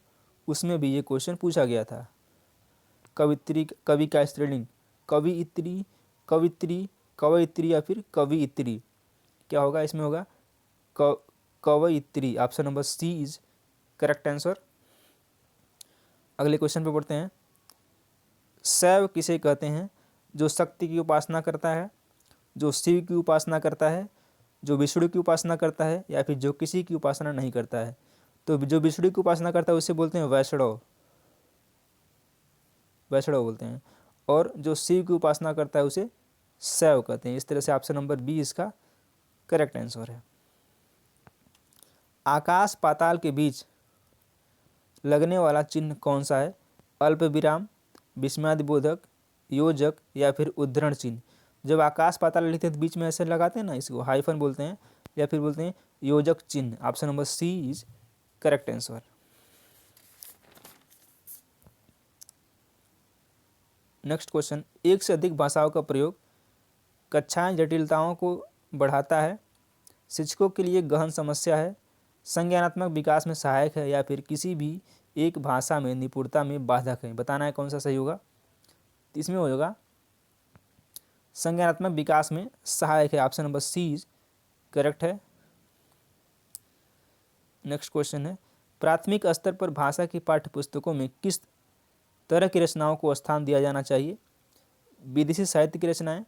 उसमें भी ये क्वेश्चन पूछा गया था। कवित्री, कवि का स्त्रीलिंग कवित्री, कवित्री, कवयित्री, या फिर कवियित्री। क्या होगा इसमें? होगा कवयित्री। Option number C is correct answer. अगले क्वेश्चन पे बढ़ते हैं। शैव किसे कहते हैं? जो शक्ति की उपासना करता है, जो शिव की उपासना करता है, जो विष्णु की उपासना करता है, या फिर जो किसी की उपासना नहीं करता है। तो जो विष्णु की उपासना करता है उसे बोलते हैं वैष्णव, वैष्णव बोलते हैं। और जो शिव की उपासना करता है उसे शैव कहते हैं। इस तरह से ऑप्शन नंबर बी इसका करेक्ट आंसर है। आकाश पाताल के बीच लगने वाला चिन्ह कौन सा है? अल्प विराम, विस्मयादिबोधक, योजक, या फिर उद्धरण चिन्ह। जब आकाश पाताल लिखते हैं तो बीच में ऐसे लगाते हैं ना, इसको हाइफन बोलते हैं, या फिर बोलते हैं योजक चिन्ह। Option number C is correct answer. Next question. एक से अधिक भाषाओं का प्रयोग कक्षाएं जटिलताओं को बढ़ाता है, शिक्षकों के लिए गहन समस्या है, संज्ञानात्मक विकास में सहायक है, या फिर किसी भी एक भाषा में निपुणता में बाधक है। बताना है कौन सा सही होगा। तो इसमें होगा संज्ञानात्मक विकास में सहायक है। ऑप्शन नंबर सी करेक्ट है। नेक्स्ट क्वेश्चन है। प्राथमिक स्तर पर भाषा की पाठ्य पुस्तकों में किस तरह की रचनाओं को स्थान दिया जाना चाहिए? विदेशी साहित्य की रचनाएं,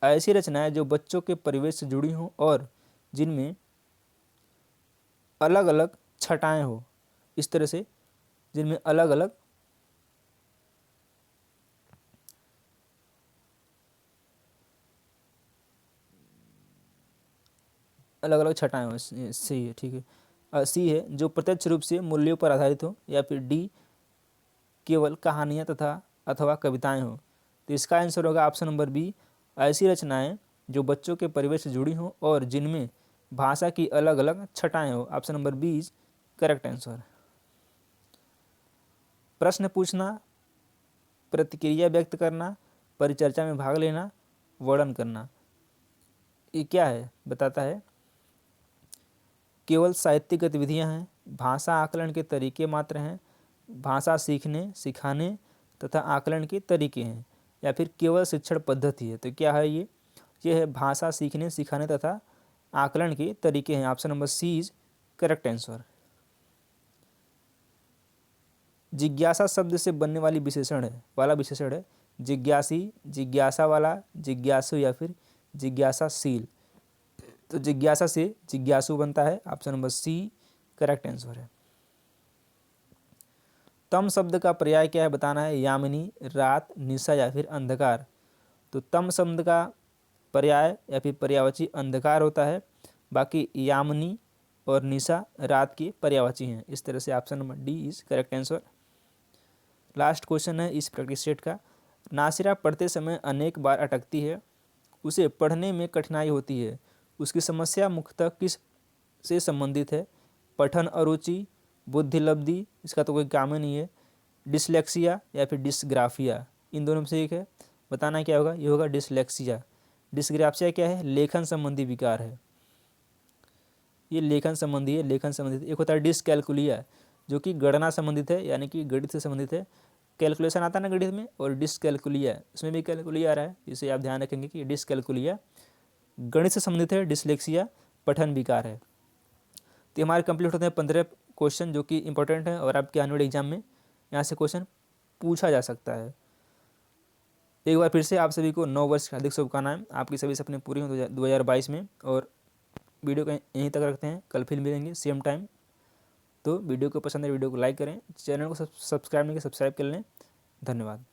ऐसी रचनाएं जो बच्चों के परिवेश से जुड़ी हों और जिनमें अलग अलग छटाएं हो, इस तरह से जिनमें अलग अलग छटाएं हो। सही है, ठीक है। सी है जो प्रत्यक्ष रूप से मूल्यों पर आधारित हो, या फिर डी केवल कहानियाँ तथा अथवा कविताएं हो। तो इसका आंसर होगा ऑप्शन नंबर बी, ऐसी रचनाएं जो बच्चों के परिवेश से जुड़ी हों और जिनमें भाषा की अलग अलग छटाएं हो। Option number B is correct answer. प्रश्न पूछना, प्रतिक्रिया व्यक्त करना, परिचर्चा में भाग लेना, वर्णन करना, ये क्या है? बताता है केवल साहित्यिक गतिविधियां हैं, भाषा आकलन के तरीके मात्र हैं, भाषा सीखने सिखाने तथा आकलन के तरीके हैं, या फिर केवल शिक्षण पद्धति है। तो क्या है ये है भाषा सीखने सिखाने तथा आकलन के तरीके हैं। Option number C is correct answer. जिज्ञासा शब्द से बनने वाला विशेषण है जिज्ञासी, जिज्ञासा वाला, जिज्ञासु या फिर जिज्ञासाशील। तो जिज्ञासा से जिज्ञासु बनता है। Option number C correct answer है। तम शब्द का पर्याय क्या है बताना है। यामिनी, रात, निशा या फिर अंधकार। तो तम शब्द का पर्याय या फिर पर्यायवाची अंधकार होता है, बाकी यामिनी और निशा रात की पर्यायवाची हैं। इस तरह से option number D is correct answer. Last question है इस प्रैक्टिस सेट का। नासिरा पढ़ते समय अनेक बार अटकती है, उसे पढ़ने में कठिनाई होती है, उसकी समस्या मुख्यतः किस से संबंधित है। पठन अरुचि, बुद्धिलब्धि, इसका तो कोई काम ही नहीं है, डिसलेक्सिया या फिर डिसग्राफिया। इन दोनों में से एक है, बताना क्या होगा। ये होगा डिसलेक्सिया। डिसग्राफिया क्या है? लेखन संबंधी विकार है, ये लेखन संबंधी है, लेखन संबंधित। एक होता है डिसकैलकुलिया जो कि गणना संबंधित है, यानी कि गणित से संबंधित है। कैलकुलेशन आता है ना गणित में, और डिसकैलकुलिया इसमें भी कैलकुलिया आ रहा है, इसे आप ध्यान रखेंगे कि डिसकैलकुलिया गणित से संबंधित है, डिसलेक्सिया पठन विकार है। तो हमारे कंप्लीट होते हैं 15 क्वेश्चन जो कि इंपॉर्टेंट है और आपके आने वाले एग्जाम में यहाँ से क्वेश्चन पूछा जा सकता है। एक बार फिर से आप सभी को 9 वर्ष की हार्दिक शुभकामनाएं, आपके सभी सपने पूरे हों 2022 में। और वीडियो को यहीं तक रखते हैं, कल फिर मिलेंगे सेम टाइम। तो वीडियो को पसंद है वीडियो को लाइक करें, चैनल को सब्सक्राइब नहीं किया सब्सक्राइब कर लें। धन्यवाद।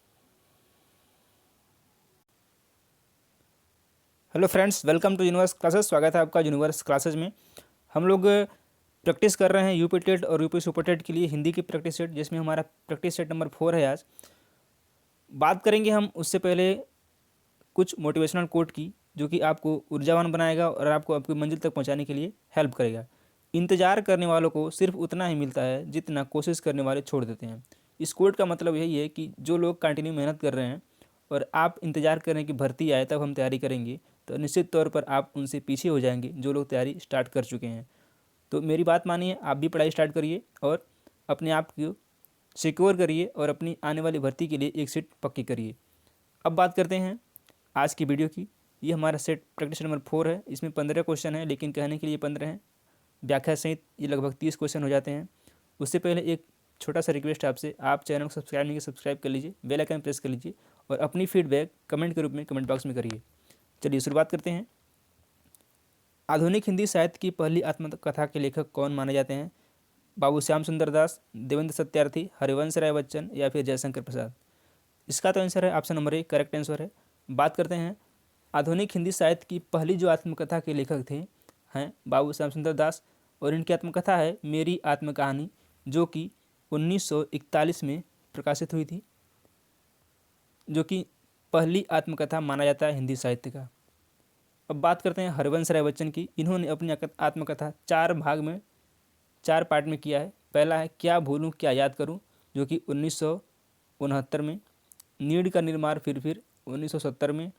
Hello friends, welcome to universe classes. स्वागत है आपका यूनिवर्स क्लासेस में। हम लोग प्रैक्टिस कर रहे हैं यूपी टेट और यूपी सुपर टेट के लिए हिंदी की प्रैक्टिस सेट, जिसमें हमारा प्रैक्टिस सेट नंबर 4 है। आज बात करेंगे हम उससे पहले कुछ मोटिवेशनल कोट की, जो कि आपको ऊर्जावान बनाएगा और आपको आपकी मंजिल तक पहुंचाने के लिए हेल्प करेगा। इंतजार करने वालों को सिर्फ उतना ही मिलता है जितना कोशिश करने वाले छोड़ देते हैं। इस कोट का मतलब यही है कि जो लोग कंटिन्यू मेहनत कर रहे हैं और आप इंतजार कर रहे हैं कि भर्ती आए तब हम तैयारी करेंगे, तो निश्चित तौर पर आप उनसे पीछे हो जाएंगे जो लोग तैयारी स्टार्ट कर चुके हैं। तो मेरी बात मानिए, आप भी पढ़ाई स्टार्ट करिए और अपने आप को सिक्योर करिए और अपनी आने वाली भर्ती के लिए एक सीट पक्की करिए। अब बात करते हैं आज की वीडियो की। ये हमारा सेट प्रैक्टिस नंबर 4 है। इसमें 15 क्वेश्चन है, लेकिन कहने के लिए 15 हैं, व्याख्या सहित ये लगभग 30 क्वेश्चन हो जाते हैं। उससे पहले एक छोटा सा रिक्वेस्ट है आपसे, आप चैनल को सब्सक्राइब नहीं किया सब्सक्राइब कर लीजिए, बेल आइकन प्रेस कर लीजिए और अपनी फीडबैक कमेंट के रूप में कमेंट बॉक्स में करिए। चलिए शुरुआत करते हैं। आधुनिक हिंदी साहित्य की पहली आत्मकथा के लेखक कौन माने जाते हैं? बाबू श्याम सुंदर दास, देवेंद्र सत्यार्थी, हरिवंश राय बच्चन या फिर जयशंकर प्रसाद। इसका तो आंसर है ऑप्शन नंबर 1 करेक्ट आंसर है। बात करते हैं आधुनिक हिंदी साहित्य की पहली जो आत्मकथा के लेखक थे हैं बाबू श्याम सुंदर दास, और इनकी आत्मकथा है मेरी आत्मकहानी, जो कि 1941 में प्रकाशित हुई थी, जो कि पहली आत्मकथा माना जाता है हिंदी साहित्य का। अब बात करते हैं हरिवंश राय बच्चन की। इन्होंने अपनी आत्मकथा 4 भाग में 4 पार्ट में किया है। पहला है क्या भूलूं क्या याद करूं, जो कि 1969 में। नीड़ का निर्माण फिर 1970 में।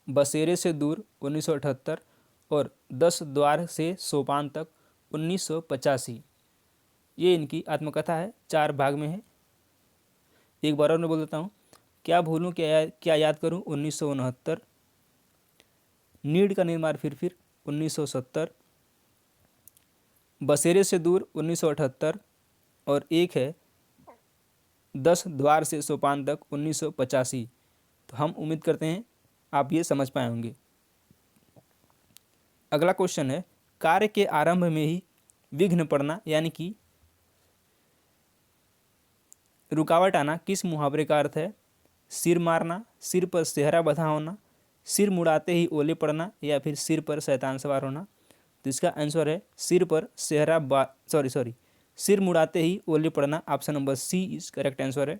बसेरे से दूर 1978 और 10 द्वार से सोपान तक 1985। ये इनकी आत्मकथा है, 4 भाग में है। एक बार और मैं बोल देता हूँ, क्या भूलूं क्या याद करूं 1969, नीड़ का निर्माण फिर 1970, बसेरे से दूर 1978 और एक है 10 द्वार से सोपान तक 1985। तो हम उम्मीद करते हैं आप ये समझ पाए होंगे। अगला क्वेश्चन है, कार्य के आरंभ में ही विघ्न पड़ना यानी कि रुकावट आना किस मुहावरे का अर्थ है? सिर मारना, सिर पर सेहरा बंधा होना, सिर मुड़ाते ही ओले पड़ना या फिर सिर पर शैतान सवार होना। तो इसका आंसर है सिर पर सिर मुड़ाते ही ओले पड़ना। Option number C is correct answer है।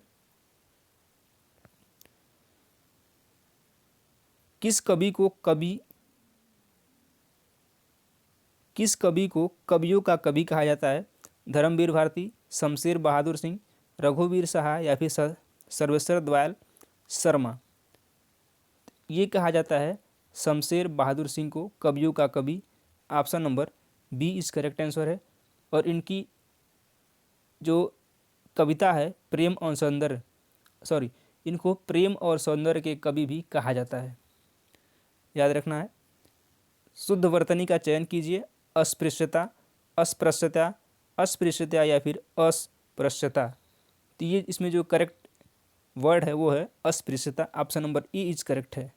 किस कवि को कवियों का कवि कहा जाता है? धर्मवीर भारती, शमशेर बहादुर सिंह, रघुवीर सहाय या फिर सर्वेश्वर दयाल शर्मा। ये कहा जाता है शमशेर बहादुर सिंह को कवियों का कवि। Option number B is correct answer है। और इनकी जो कविता है प्रेम और सौंदर्य इनको प्रेम और सौंदर्य के कवि भी कहा जाता है, याद रखना है। शुद्ध वर्तनी का चयन कीजिए। अस्पृश्यता, अस्पृश्यता, अस्पृश्यता या फिर अस्पृश्यता। तो ये इसमें जो करेक्ट वर्ड है वो है अस्पृश्यता। Option number E is correct है।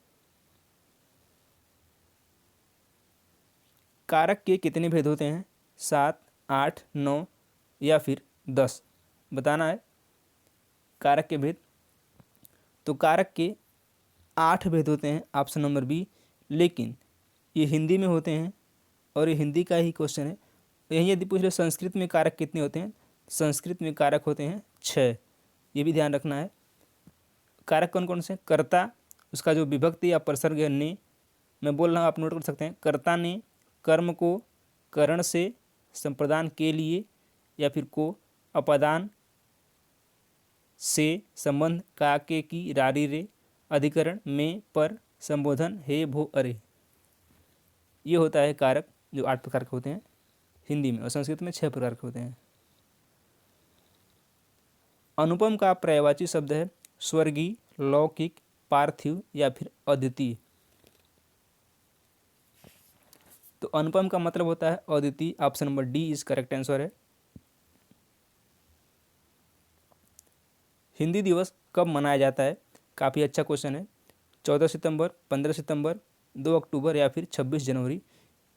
कारक के कितने भेद होते हैं? 7, 8, 9 या फिर 10? बताना है कारक के भेद। तो कारक के 8 भेद होते हैं, ऑप्शन नंबर बी। लेकिन ये हिंदी में होते हैं और ये हिंदी का ही क्वेश्चन है। यही यदि पूछ रहे संस्कृत में कारक कितने होते हैं, संस्कृत में कारक होते हैं 6। ये भी ध्यान रखना है। कारक कौन कौन से? कर्ता, उसका जो विभक्ति या प्रसर्ग है ने, मैं बोल रहा हूँ आप नोट कर सकते हैं। कर्ता ने कर्म को करण से संप्रदान के लिए या फिर को अपादान से संबंध का के की रारी रे अधिकरण में पर संबोधन हे भो अरे। ये होता है कारक जो 8 प्रकार के होते हैं हिंदी में, और संस्कृत में 6 प्रकार के होते हैं। अनुपम का पर्यायवाची शब्द है स्वर्गीय, लौकिक, पार्थिव या फिर अद्वितीय। तो अनुपम का मतलब होता है अद्वितीय। Option number D is correct answer है। हिंदी दिवस कब मनाया जाता है? काफ़ी अच्छा क्वेश्चन है। 14 सितंबर, 15 सितंबर, 2 अक्टूबर या फिर 26 जनवरी।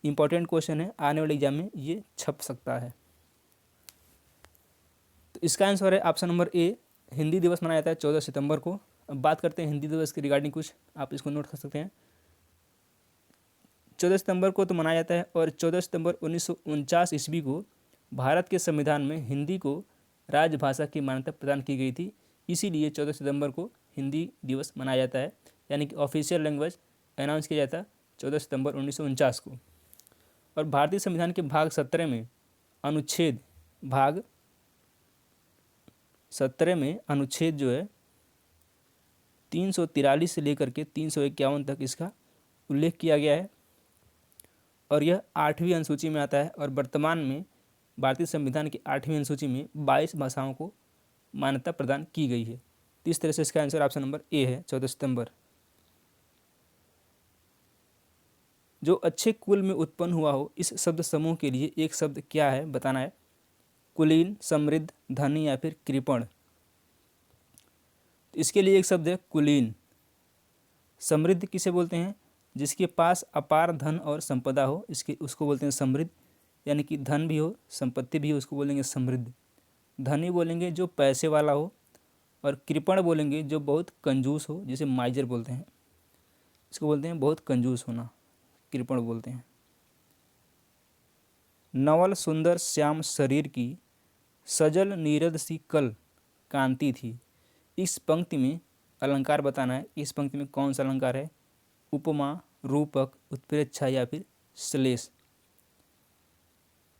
इंपॉर्टेंट क्वेश्चन है, आने वाले एग्जाम में ये छप सकता है। तो इसका आंसर है ऑप्शन नंबर ए, हिंदी दिवस मनाया जाता है 14 सितंबर को। अब बात करते हैं हिंदी दिवस के रिगार्डिंग कुछ, आप इसको नोट कर सकते हैं। 14 सितंबर को तो मनाया जाता है, और 14 सितंबर 1949 ईस्वी को भारत के संविधान में हिंदी को राजभाषा की मान्यता प्रदान की गई थी। इसीलिए 14 सितंबर को हिंदी दिवस मनाया जाता है, यानी कि ऑफिशियल लैंग्वेज अनाउंस किया जाता है 14 सितंबर 1949 को। और भारतीय संविधान के भाग 17 में अनुच्छेद भाग 17 में अनुच्छेद जो है 343 से लेकर के 351 तक इसका उल्लेख किया गया है, और यह 8वीं अनुसूची में आता है। और वर्तमान में भारतीय संविधान की 8वीं अनुसूची में 22 भाषाओं को मान्यता प्रदान की गई है। तो इस तरह से इसका आंसर ऑप्शन नंबर ए है 14 सितंबर। जो अच्छे कुल में उत्पन्न हुआ हो, इस शब्द समूह के लिए एक शब्द क्या है? बताना है। कुलीन, समृद्ध, धनी या फिर कृपण? इसके लिए एक शब्द है कुलीन। समृद्ध किसे बोलते हैं? जिसके पास अपार धन और संपदा हो, उसको बोलते हैं समृद्ध, यानी कि धन भी हो संपत्ति भी हो, उसको बोलेंगे समृद्ध। धनी बोलेंगे जो पैसे वाला हो, और कृपण बोलेंगे जो बहुत कंजूस हो, जिसे माइजर बोलते हैं। इसको बोलते हैं बहुत कंजूस होना, कृपण बोलते हैं। नवल सुंदर श्याम शरीर की, सजल नीरद सी कल कांति थी। इस पंक्ति में अलंकार बताना है। इस पंक्ति में कौन सा अलंकार है? उपमा, रूपक, उत्प्रेक्षा या फिर श्लेष?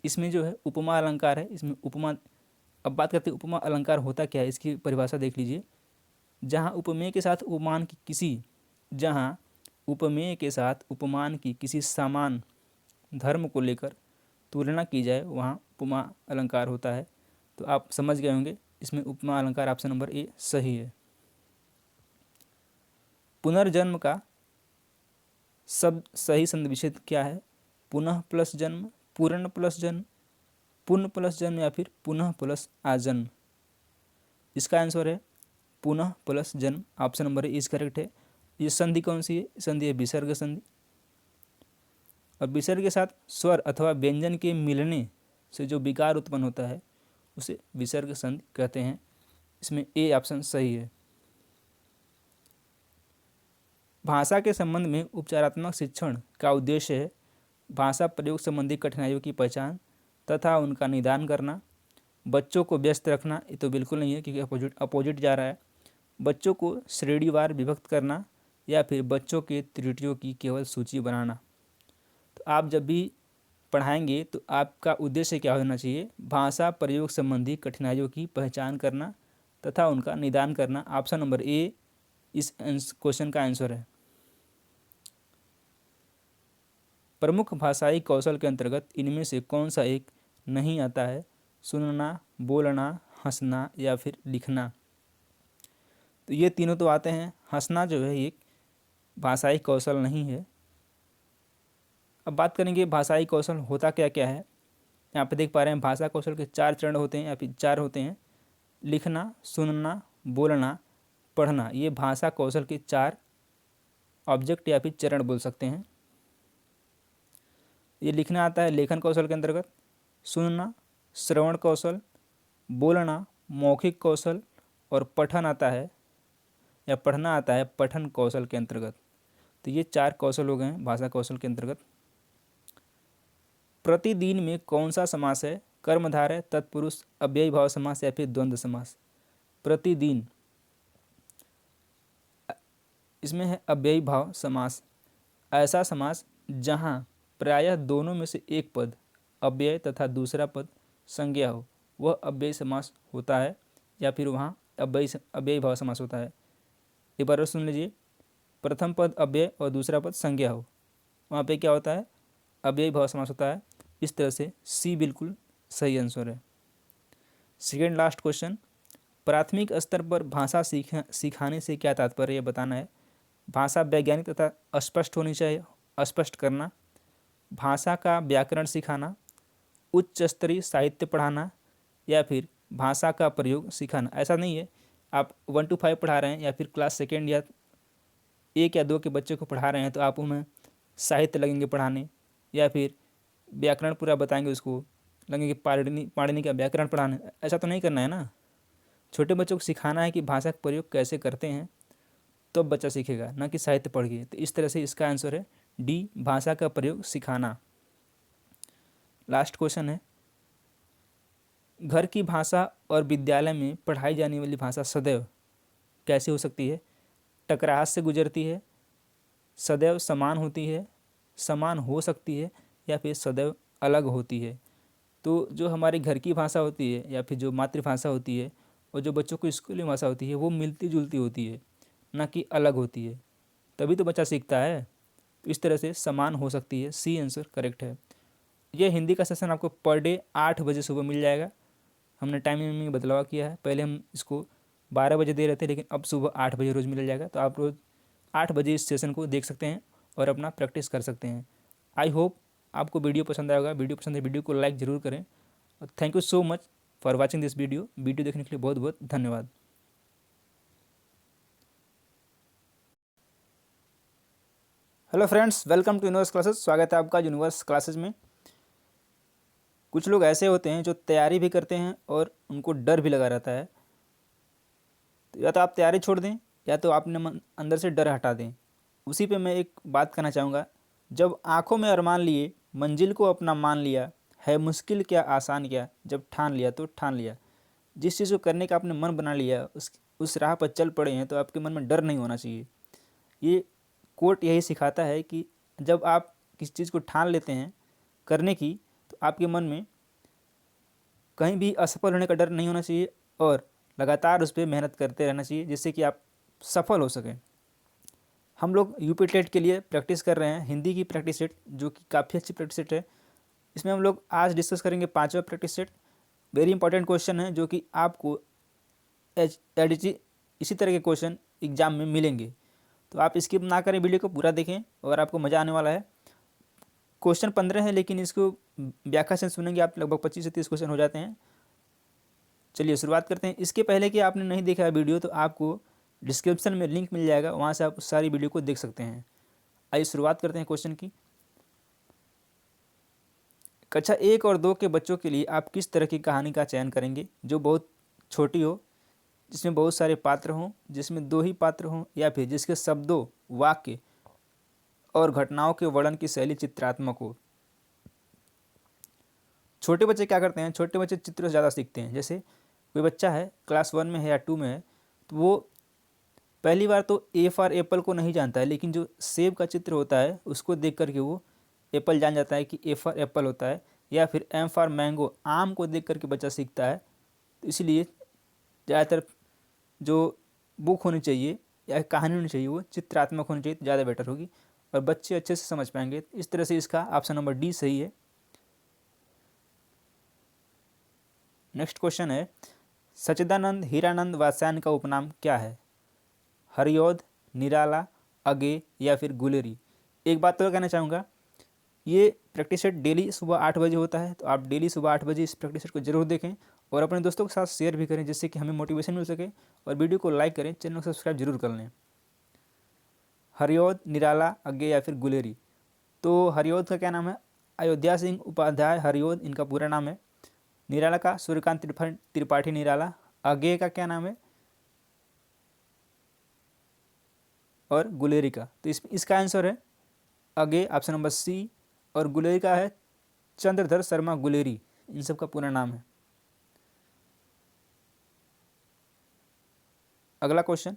इसमें जो है उपमा अलंकार है। इसमें उपमा, अब बात करते हैं उपमा अलंकार होता क्या है, इसकी परिभाषा देख लीजिए। जहाँ उपमेय के साथ उपमान की किसी समान धर्म को लेकर तुलना की जाए, वहाँ उपमा अलंकार होता है। तो आप समझ गए होंगे, इसमें उपमा अलंकार ऑप्शन नंबर ए सही है। पुनर्जन्म का सब सही संधि विच्छेद क्या है? पुनः प्लस जन्म, पूर्ण प्लस जन्म, पुनः प्लस जन्म या फिर पुनः प्लस आजन्म? इसका आंसर है पुनः प्लस जन्म। Option number A is correct है। ये संधि कौन सी है? संधि है विसर्ग संधि। और विसर्ग के साथ स्वर अथवा व्यंजन के मिलने से जो विकार उत्पन्न होता है उसे विसर्ग संधि कहते हैं। इसमें ए ऑप्शन सही है। भाषा के संबंध में उपचारात्मक शिक्षण का उद्देश्य है भाषा प्रयोग संबंधी कठिनाइयों की पहचान तथा उनका निदान करना। बच्चों को व्यस्त रखना, ये तो बिल्कुल नहीं है क्योंकि अपोजिट जा रहा है। बच्चों को श्रेणीवार विभक्त करना या फिर बच्चों के त्रुटियों की केवल सूची बनाना। तो आप जब भी पढ़ाएंगे तो आपका उद्देश्य क्या होना चाहिए? भाषा प्रयोग संबंधी कठिनाइयों की पहचान करना तथा उनका निदान करना। ऑप्शन नंबर ए इस क्वेश्चन का आंसर है। प्रमुख भाषाई कौशल के अंतर्गत इनमें से कौन सा एक नहीं आता है? सुनना, बोलना, हंसना या फिर लिखना। तो ये तीनों तो आते हैं। हंसना जो है एक भाषाई कौशल नहीं है। अब बात करेंगे भाषाई कौशल होता क्या क्या है। यहाँ पे देख पा रहे हैं भाषा कौशल के 4 चरण होते हैं या फिर 4 होते हैं। लिखना, सुनना, बोलना, पढ़ना, ये भाषा कौशल के 4 ऑब्जेक्ट या फिर चरण बोल सकते हैं। ये लिखना आता है लेखन कौशल के अंतर्गत, सुनना श्रवण कौशल, बोलना मौखिक कौशल और पठन आता है या पढ़ना आता है पठन कौशल के अंतर्गत। तो ये 4 कौशल हो गए हैं भाषा कौशल के अंतर्गत। प्रतिदिन में कौन सा समास है? कर्मधारय, तत्पुरुष, अव्ययी भाव समास या फिर द्वंद्व समास। प्रतिदिन, इसमें है अव्ययी भाव समास। ऐसा समास जहाँ प्रायः दोनों में से एक पद अव्यय तथा दूसरा पद संज्ञा हो, वह अव्ययी समास होता है या फिर वहाँ अव्ययी भाव समास होता है। एक बार और सुन लीजिए, प्रथम पद अव्यय और दूसरा पद संज्ञा हो, वहाँ पे क्या होता है? अव्ययी भाव समास होता है। इस तरह से सी बिल्कुल सही आंसर है। सेकेंड लास्ट क्वेश्चन, प्राथमिक स्तर पर भाषा सिखाने से क्या तात्पर्य यह बताना है। भाषा वैज्ञानिक तथा स्पष्ट होनी चाहिए, स्पष्ट करना, भाषा का व्याकरण सिखाना, उच्च स्तरीय साहित्य पढ़ाना या फिर भाषा का प्रयोग सिखाना। ऐसा नहीं है आप 1 to 5 पढ़ा रहे हैं या फिर क्लास सेकेंड या 1 या 2 के बच्चे को पढ़ा रहे हैं तो आप उन्हें साहित्य लगेंगे पढ़ाने या फिर व्याकरण पूरा बताएंगे, उसको लगेंगे पाणिनि का व्याकरण पढ़ाने। ऐसा तो नहीं करना है ना। छोटे बच्चों को सिखाना है कि भाषा का प्रयोग कैसे करते हैं तो बच्चा सीखेगा, ना कि साहित्य पढ़ के। तो इस तरह से इसका आंसर है डी, भाषा का प्रयोग सिखाना। लास्ट क्वेश्चन है, घर की भाषा और विद्यालय में पढ़ाई जाने वाली भाषा सदैव कैसी हो सकती है? टकराहट से गुजरती है, सदैव समान होती है, समान हो सकती है या फिर सदैव अलग होती है। तो जो हमारी घर की भाषा होती है या फिर जो मातृभाषा होती है और जो बच्चों की स्कूली भाषा होती है वो मिलती जुलती होती है, ना कि अलग होती है, तभी तो बच्चा सीखता है। तो इस तरह से समान हो सकती है, सी आंसर करेक्ट है। ये हिंदी का सेशन आपको पर डे 8 बजे सुबह मिल जाएगा। हमने टाइमिंग में बदलाव किया है, पहले हम इसको 12 बजे दे रहे थे लेकिन अब सुबह 8 बजे रोज़ मिल जाएगा। तो आप रोज़ 8 बजे इस सेशन को देख सकते हैं और अपना प्रैक्टिस कर सकते हैं। आई होप आपको वीडियो पसंद आएगा। वीडियो पसंद है वीडियो को लाइक ज़रूर करें और thank you so much for watching this video देखने के लिए बहुत बहुत धन्यवाद। Hello friends, welcome to universe classes. स्वागत है आपका यूनिवर्स क्लासेस में। कुछ लोग ऐसे होते हैं जो तैयारी भी करते हैं और उनको डर भी लगा रहता है। तो या तो आप तैयारी छोड़ दें या तो आपने अंदर से डर हटा दें। उसी पे मैं एक बात कहना चाहूँगा, जब आँखों में अरमान लिए मंजिल को अपना मान लिया, है मुश्किल क्या आसान क्या, जब ठान लिया तो ठान लिया। जिस चीज़ को करने का आपने मन बना लिया, उस राह पर चल पड़े हैं तो आपके मन में डर नहीं होना चाहिए। ये कोट यही सिखाता है कि जब आप किसी चीज़ को ठान लेते हैं करने की तो आपके मन में कहीं भी असफल होने का डर नहीं होना चाहिए और लगातार उस पर मेहनत करते रहना चाहिए जिससे कि आप सफल हो सकें। हम लोग यूपी टेट के लिए प्रैक्टिस कर रहे हैं, हिंदी की प्रैक्टिस सेट जो कि काफ़ी अच्छी प्रैक्टिस सेट है। इसमें हम लोग आज डिस्कस करेंगे 5वां practice set. Very important question है जो कि आपको इसी तरह के क्वेश्चन एग्जाम में मिलेंगे। तो आप स्किप ना करें, वीडियो को पूरा देखें और आपको मज़ा आने वाला है। क्वेश्चन 15 है लेकिन इसको व्याख्या से सुनेंगे आप लगभग 25 से 30 क्वेश्चन हो जाते हैं। चलिए शुरुआत करते हैं। इसके पहले कि आपने नहीं देखा वीडियो तो आपको डिस्क्रिप्शन में लिंक मिल जाएगा, वहाँ से आप उस सारी वीडियो को देख सकते हैं। आइए शुरुआत करते हैं क्वेश्चन की। कक्षा 1 और 2 के बच्चों के लिए आप किस तरह की कहानी का चयन करेंगे जो बहुत छोटी हो, जिसमें बहुत सारे पात्र हों, जिसमें 2 ही पात्र हों, या फिर जिसके शब्दों, वाक्य और घटनाओं के वर्णन की शैली चित्रात्मक हो। छोटे बच्चे क्या करते हैं, छोटे बच्चे चित्र से ज़्यादा सीखते हैं। जैसे कोई बच्चा है क्लास 1 में है या 2 में है, तो वो पहली बार तो ए फॉर एप्पल को नहीं जानता है, लेकिन जो सेब का चित्र होता है उसको देख करके वो एप्पल जान जाता है कि ए फॉर एप्पल होता है। या फिर एम फॉर मैंगो, आम को देख करके बच्चा सीखता है। तो इसलिए ज़्यादातर जो बुक होनी चाहिए या कहानी होनी चाहिए वो चित्रात्मक होनी चाहिए, तो ज़्यादा बेटर होगी और बच्चे अच्छे से समझ पाएंगे। इस तरह से इसका ऑप्शन नंबर डी सही है। नेक्स्ट क्वेश्चन है, सच्चिदानंद हीरानंद वात्स्यायन का उपनाम क्या है? हरिऔध, निराला, अगे या फिर गुलेरी। एक बात तो कहना चाहूँगा, ये प्रैक्टिस सेट डेली सुबह 8 बजे होता है, तो आप डेली सुबह 8 बजे इस प्रैक्टिस सेट को जरूर देखें और अपने दोस्तों के साथ शेयर भी करें, जिससे कि हमें मोटिवेशन मिल सके। और वीडियो को लाइक करें, चैनल को सब्सक्राइब जरूर कर लें। हरिऔध, निराला, अगे या फिर गुलेरी। तो हरिऔध का क्या नाम है? अयोध्या सिंह उपाध्याय हरिऔध इनका पूरा नाम है। निराला का सूर्यकांत त्रिपाठी निराला। अगे का क्या नाम है? और गुलेरी का, तो इसका आंसर है अगे, ऑप्शन नंबर सी। और गुलेरी का है चंद्रधर शर्मा गुलेरी, इन सब का पूरा नाम है। अगला क्वेश्चन,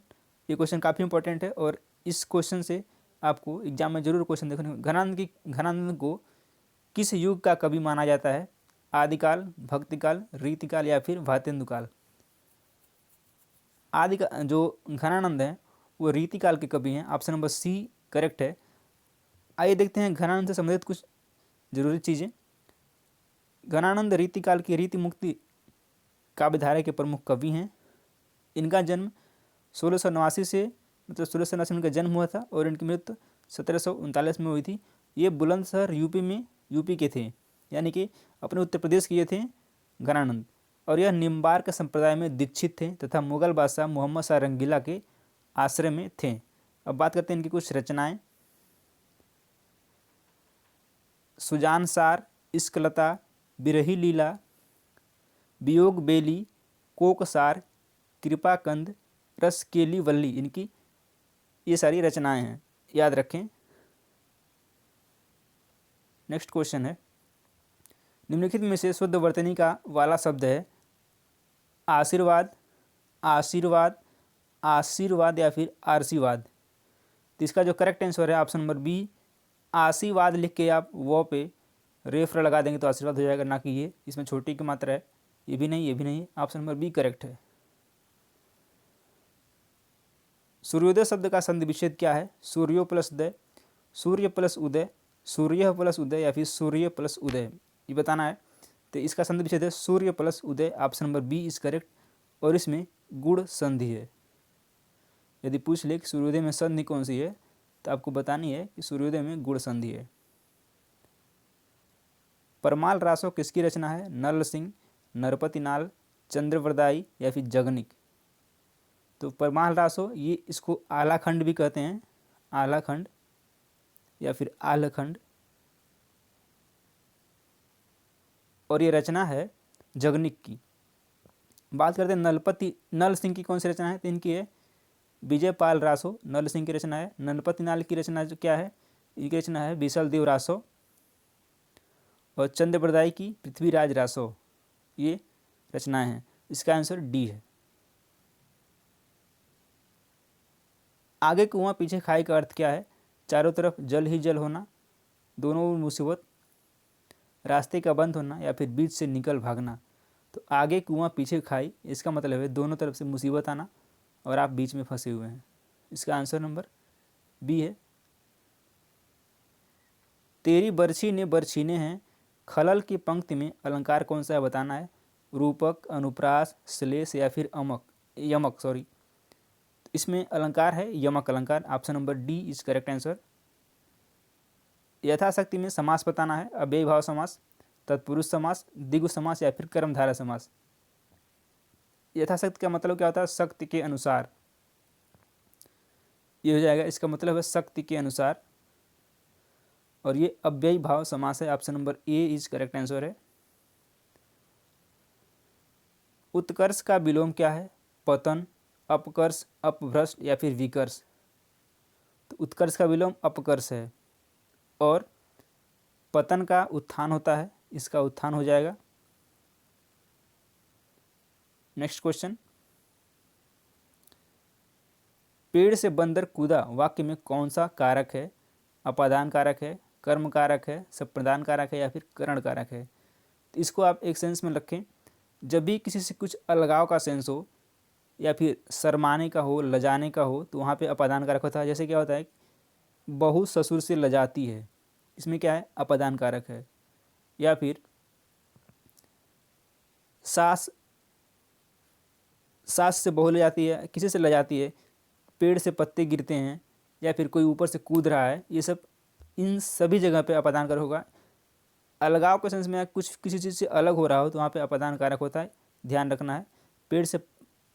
ये क्वेश्चन काफ़ी इंपॉर्टेंट है और इस क्वेश्चन से आपको एग्जाम में जरूर क्वेश्चन देखने को। घनानंद को किस युग का कवि माना जाता है? आदिकाल, भक्तिकाल, रीतिकाल या फिर भातेंदुकाल। जो घनानंद हैं वो रीतिकाल के कवि हैं, ऑप्शन नंबर सी करेक्ट है। आइए देखते हैं घनानंद से संबंधित कुछ जरूरी चीज़ें। घनानंद रीतिकाल की रीति मुक्ति काव्यधारा के प्रमुख कवि हैं। इनका जन्म 1689 से, मतलब 1689 में इनका जन्म हुआ था और इनकी मृत्यु 1739 में हुई थी। ये बुलंदशहर यूपी के थे, यानी कि अपने उत्तर प्रदेश के ये थे घनानंद। और यह निम्बार्क संप्रदाय में दीक्षित थे तथा मुगल बादशाह मोहम्मद शाह रंगीला के आश्रय में थे। अब बात करते हैं इनकी कुछ रचनाएं। सुजान सार, इश्कलता, बिरही लीला, वियोग बेली, कोकसार, कृपाकंद, रसकेली वल्ली, इनकी ये सारी रचनाएं हैं, याद रखें। नेक्स्ट क्वेश्चन है, निम्नलिखित में से शुद्ध वर्तनी का वाला शब्द है आशीर्वाद, आशीर्वाद, आशीर्वाद या फिर आशीर्वाद। तो इसका जो करेक्ट आंसर है ऑप्शन नंबर बी, आशीर्वाद लिख के आप वो पे रेफर लगा देंगे तो आशीर्वाद हो जाएगा, ना कि ये, इसमें छोटी की मात्रा है। ये भी नहीं, ये भी नहीं, ऑप्शन नंबर बी करेक्ट है। सूर्योदय शब्द का संधि विच्छेद क्या है? सूर्यो प्लस उदय, सूर्य प्लस उदय, सूर्य प्लस उदय या फिर सूर्य प्लस उदय, ये बताना है। तो इसका संधि विच्छेद है सूर्य प्लस उदय, option number B is correct. और इसमें गुण संधि है। यदि पूछ ले कि सूर्योदय में संधि कौन सी है, तो आपको बतानी है कि सूर्योदय में गुण संधि है। परमाल रासो किसकी रचना है? नल सिंह, नरपति नाल, चंद्रवरदाई या फिर जगनिक। तो परमाल रासो, ये इसको आलाखंड भी कहते हैं, आलाखंड या फिर आलखंड। और ये रचना है जगनिक की। बात करते हैं नल सिंह की कौन सी रचना है, तो इनकी है विजय पाल रासो, नल सिंह की रचना है। नरपति नाल की रचना जो क्या है, इनकी रचना है विशल देव रासो। और चंद्रवरदाई की पृथ्वीराज रासो, ये रचनाएं हैं। इसका आंसर डी है। आगे कुआं पीछे खाई का अर्थ क्या है? चारों तरफ जल ही जल होना, दोनों मुसीबत, रास्ते का बंद होना या फिर बीच से निकल भागना। तो आगे कुआं पीछे खाई, इसका मतलब है दोनों तरफ से मुसीबत आना और आप बीच में फंसे हुए हैं। इसका आंसर नंबर बी है। तेरी बरछी ने बरछीने हैं, खलल की पंक्ति में अलंकार कौन सा है बताना है? रूपक, अनुप्रास, श्लेष या फिर यमक सॉरी। इसमें अलंकार है यमक अलंकार, option number D is correct answer. यथाशक्ति में समास बताना है, अव्ययी भाव समास, तत्पुरुष समास, द्विगु समास या फिर कर्मधारय समास। यथाशक्ति का मतलब क्या होता है? शक्ति के अनुसार। ये हो जाएगा, इसका मतलब है शक्ति के अनुसार, और ये अव्ययी भाव समास है। Option number A is correct answer है। उत्कर्ष का विलोम क्या है? पतन, अपकर्ष, अपभ्रष्ट या फिर विकर्ष। तो उत्कर्ष का विलोम अपकर्ष है, और पतन का उत्थान होता है, इसका उत्थान हो जाएगा। नेक्स्ट क्वेश्चन, पेड़ से बंदर कूदा वाक्य में कौन सा कारक है? अपादान कारक है, कर्म कारक है, संप्रदान कारक है या फिर करण कारक है? तो इसको आप एक सेंस में रखें, जब भी किसी से कुछ अलगाव का सेंस हो या फिर शर्माने का हो, लजाने का हो, तो वहाँ पे अपादान कारक होता है। जैसे क्या होता है, बहू ससुर से लजाती है, इसमें क्या है? अपादान कारक है। या फिर सास से बहू ले जाती है, किसी से ले जाती है, पेड़ से पत्ते गिरते हैं, या फिर कोई ऊपर से कूद रहा है, ये सब इन सभी जगह पे अपादान कारक होगा। अलगाव के सेंस में कुछ किसी चीज़ से अलग हो रहा हो तो वहाँ पे अपादान कारक होता है, ध्यान रखना है। पेड़ से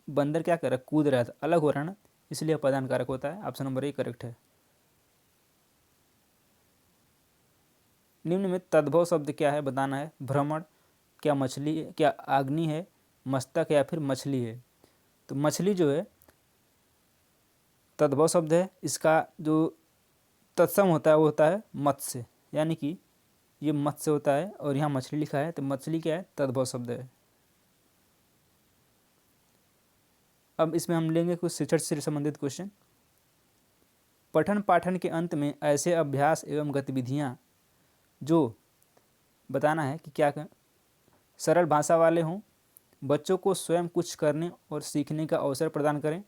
बंदर क्या कर रहा है? कूद रहा है, तो अलग हो रहा है ना, इसलिए अपादान कारक होता है। ऑप्शन नंबर ए करेक्ट है। निम्न में तद्भव शब्द क्या है बताना है। भ्रमण, क्या मछली है, क्या अग्नि है, मस्तक या फिर मछली है? तो मछली जो है तद्भव शब्द है, इसका जो तत्सम होता है वो होता है मत्स्य, यानी कि ये मत्स्य होता है और यहाँ मछली लिखा है, तो मछली क्या है? तद्भव शब्द है। अब इसमें हम लेंगे कुछ शिक्षण से संबंधित क्वेश्चन। पठन पाठन के अंत में ऐसे अभ्यास एवं गतिविधियाँ जो बताना है कि क्या सरल भाषा वाले हों, बच्चों को स्वयं कुछ करने और सीखने का अवसर प्रदान करें,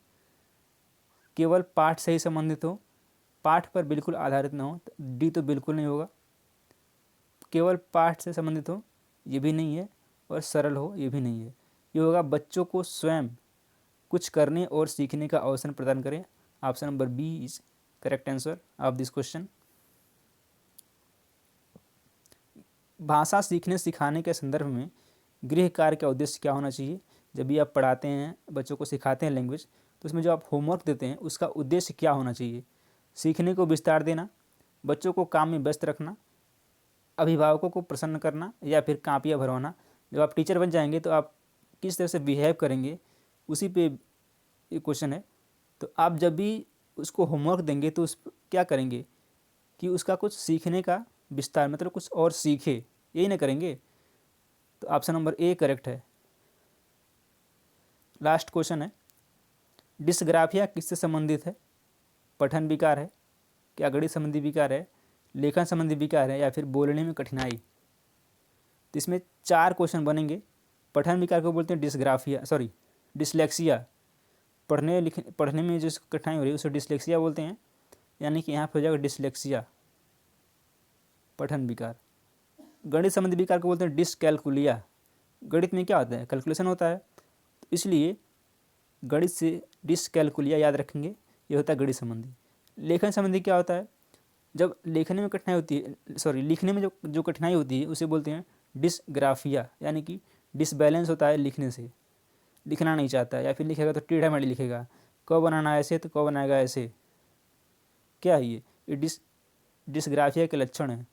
केवल पाठ से ही संबंधित हो, पाठ पर बिल्कुल आधारित न हो, डी तो बिल्कुल नहीं होगा। केवल पाठ से संबंधित हो, ये भी नहीं है, और सरल हो, ये भी नहीं है। ये होगा बच्चों को स्वयं कुछ करने और सीखने का अवसर प्रदान करें। Option number B is correct answer of this question. भाषा सीखने सिखाने के संदर्भ में गृह कार्य का उद्देश्य क्या होना चाहिए? जब भी आप पढ़ाते हैं, बच्चों को सिखाते हैं लैंग्वेज, तो उसमें जो आप होमवर्क देते हैं उसका उद्देश्य क्या होना चाहिए? सीखने को विस्तार देना, बच्चों को काम में व्यस्त रखना, अभिभावकों को प्रसन्न करना, या फिर कापियाँ भरवाना। जब आप टीचर बन जाएंगे तो आप किस तरह से बिहेव करेंगे, उसी पे ये क्वेश्चन है। तो आप जब भी उसको होमवर्क देंगे तो उस क्या करेंगे कि उसका कुछ सीखने का विस्तार, मतलब कुछ और सीखे, यही ना करेंगे। तो ऑप्शन नंबर ए करेक्ट है। लास्ट क्वेश्चन है, डिस्ग्राफिया किससे संबंधित है? पठन विकार है, क्या गणित संबंधी विकार है, लेखन संबंधी विकार है, या फिर बोलने में कठिनाई? तो इसमें 4 क्वेश्चन बनेंगे। पठन विकार को बोलते हैं डिस्ग्राफिया, सॉरी डिसलेक्सिया। पढ़ने में जो कठिनाई हो रही है उसे डिसलेक्सिया बोलते हैं, यानी कि यहाँ पर हो जाएगा डिसलेक्सिया, पठन विकार। गणित संबंधी विकार को बोलते हैं डिसकैलकुलिया। गणित में क्या होता है? कैलकुलेशन होता है, तो इसलिए गणित से डिसकैलकुलिया याद रखेंगे, ये होता है गणित संबंधी। लेखन संबंधी क्या होता है? जब लेखने में कठिनाई होती है, सॉरी लिखने में जो कठिनाई होती है उसे बोलते हैं डिसग्राफिया, यानी कि डिसबैलेंस होता है, लिखने से लिखना नहीं चाहता, या फिर लिखेगा तो टेढ़ा मेढ़ा लिखेगा, क बनाना ऐसे तो क बनाएगा ऐसे। क्या है ये डिसग्राफिया के लक्षण है।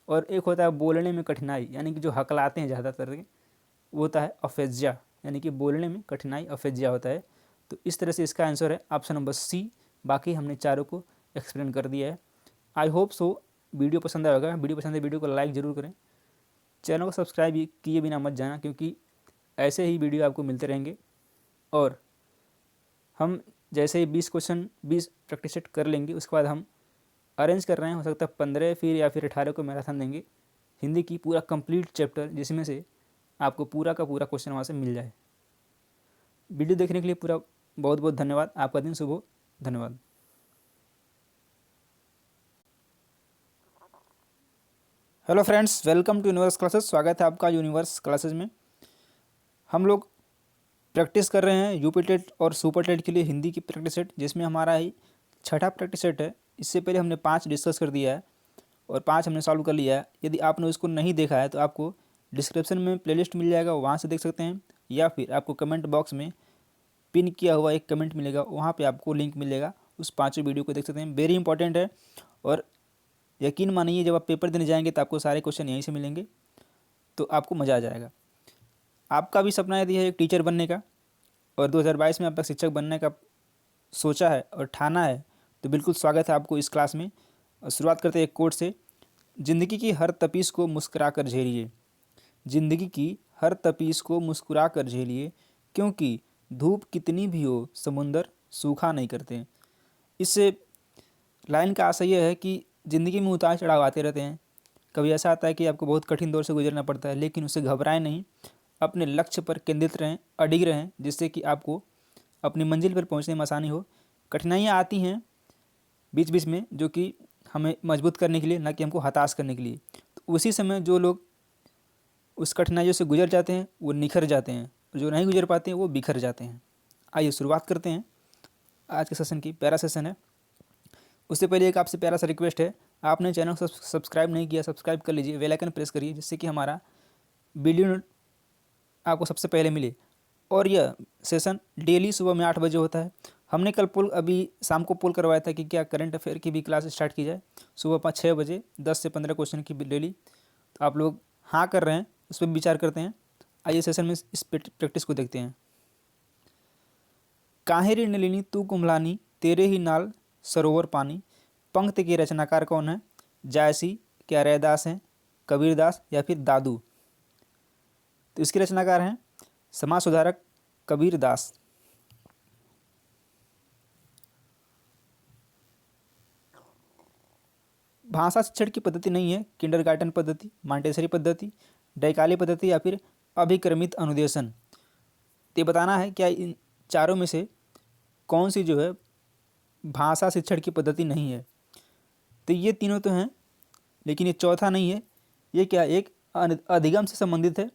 और एक होता है बोलने में कठिनाई, यानी कि जो हकलाते हैं ज़्यादातर वो होता है अफेजिया, यानी कि बोलने में कठिनाई अफेजिया होता है। तो इस तरह से इसका आंसर है ऑप्शन नंबर सी। बाकी हमने चारों को एक्सप्लेन कर दिया है। आई होप सो वीडियो पसंद आया होगा। वीडियो पसंद है वीडियो को लाइक ज़रूर करें, चैनल को सब्सक्राइब किए बिना मत जाना, क्योंकि ऐसे ही वीडियो आपको मिलते रहेंगे। और हम जैसे ही 20 क्वेश्चन 20 प्रैक्टिस सेट कर लेंगे, उसके बाद हम अरेंज कर रहे हैं, हो सकता है 15 फिर या फिर 18 को मैराथन देंगे हिंदी की, पूरा कंप्लीट चैप्टर, जिसमें से आपको पूरा का पूरा क्वेश्चन वहाँ से मिल जाए। वीडियो देखने के लिए पूरा बहुत बहुत धन्यवाद। आपका दिन शुभ हो। धन्यवाद। Hello friends, welcome to universe classes. स्वागत है आपका यूनिवर्स क्लासेस में। हम लोग प्रैक्टिस कर रहे हैं यूपी टेट और सुपर टेट के लिए हिंदी की प्रैक्टिस सेट, जिसमें हमारा ही 6ठा प्रैक्टिस सेट है। इससे पहले हमने 5 डिस्कस कर दिया है और 5 हमने सॉल्व कर लिया है। यदि आपने उसको नहीं देखा है तो आपको डिस्क्रिप्शन में प्लेलिस्ट मिल जाएगा, वहाँ से देख सकते हैं, या फिर आपको कमेंट बॉक्स में पिन किया हुआ एक कमेंट मिलेगा, वहाँ पे आपको लिंक मिलेगा, उस 5 वीडियो को देख सकते हैं, वेरी इंपॉर्टेंट है। और यकीन मानिए जब आप पेपर देने जाएंगे तो आपको सारे क्वेश्चन यहीं से मिलेंगे, तो आपको मज़ा आ जाएगा। आपका भी सपना यदि है एक टीचर बनने का और 2022 में आपका शिक्षक बनने का सोचा है और ठाना है, तो बिल्कुल स्वागत है आपको इस क्लास में। और शुरुआत करते हैं एक कोट से। ज़िंदगी की हर तपीस को मुस्कुरा कर झेलिए, ज़िंदगी की हर तपीस को मुस्कुरा कर झेलिए, क्योंकि धूप कितनी भी हो समुंदर सूखा नहीं करते। इस लाइन का आशय यह है कि ज़िंदगी में उतार चढ़ाव आते रहते हैं। कभी ऐसा आता है कि आपको बहुत कठिन दौर से गुजरना पड़ता है, लेकिन उससे घबराएं नहीं, अपने लक्ष्य पर केंद्रित रहें, अडिग रहें, जिससे कि आपको अपनी मंजिल पर पहुंचने में आसानी हो। कठिनाइयाँ आती हैं बीच बीच में, जो कि हमें मजबूत करने के लिए, ना कि हमको हताश करने के लिए। तो उसी समय जो लोग उस कठिनाइयों से गुजर जाते हैं वो निखर जाते हैं, जो नहीं गुजर पाते हैं वो बिखर जाते हैं। आइए शुरुआत करते हैं आज के सेशन की। प्यारा सेशन है। उससे पहले एक आपसे प्यारा सा रिक्वेस्ट है, आपने चैनल को सब्सक्राइब नहीं किया, सब्सक्राइब कर लीजिए, बेल आइकन प्रेस करिए, जिससे कि हमारा वीडियो आपको सबसे पहले मिले। और यह सेशन डेली सुबह में 8 बजे होता है। हमने कल पोल, अभी शाम को पोल करवाया था कि क्या करंट अफेयर की भी क्लास स्टार्ट की जाए सुबह 6 बजे, 10 से 15 क्वेश्चन की डेली। तो आप लोग हाँ कर रहे हैं, उस पर विचार करते हैं। आइए सेशन में इस प्रैक्टिस को देखते हैं। काहे रे नलिनी तू कुम्भलानी, तेरे ही नाल सरोवर पानी। पंक्ति के रचनाकार कौन है? जायसी, क्या रैदास हैं, कबीरदास या फिर दादू? तो इसके रचनाकार हैं समाज सुधारक कबीरदास। भाषा शिक्षण की पद्धति नहीं है किंडरगार्टन पद्धति, मॉन्टेसरी पद्धति, डैकाली पद्धति या फिर अभिक्रमित अनुदेशन। तो बताना है क्या इन चारों में से कौन सी जो है भाषा शिक्षण की पद्धति नहीं है। तो ये तीनों तो हैं, लेकिन ये चौथा नहीं है। ये क्या एक अधिगम से संबंधित है।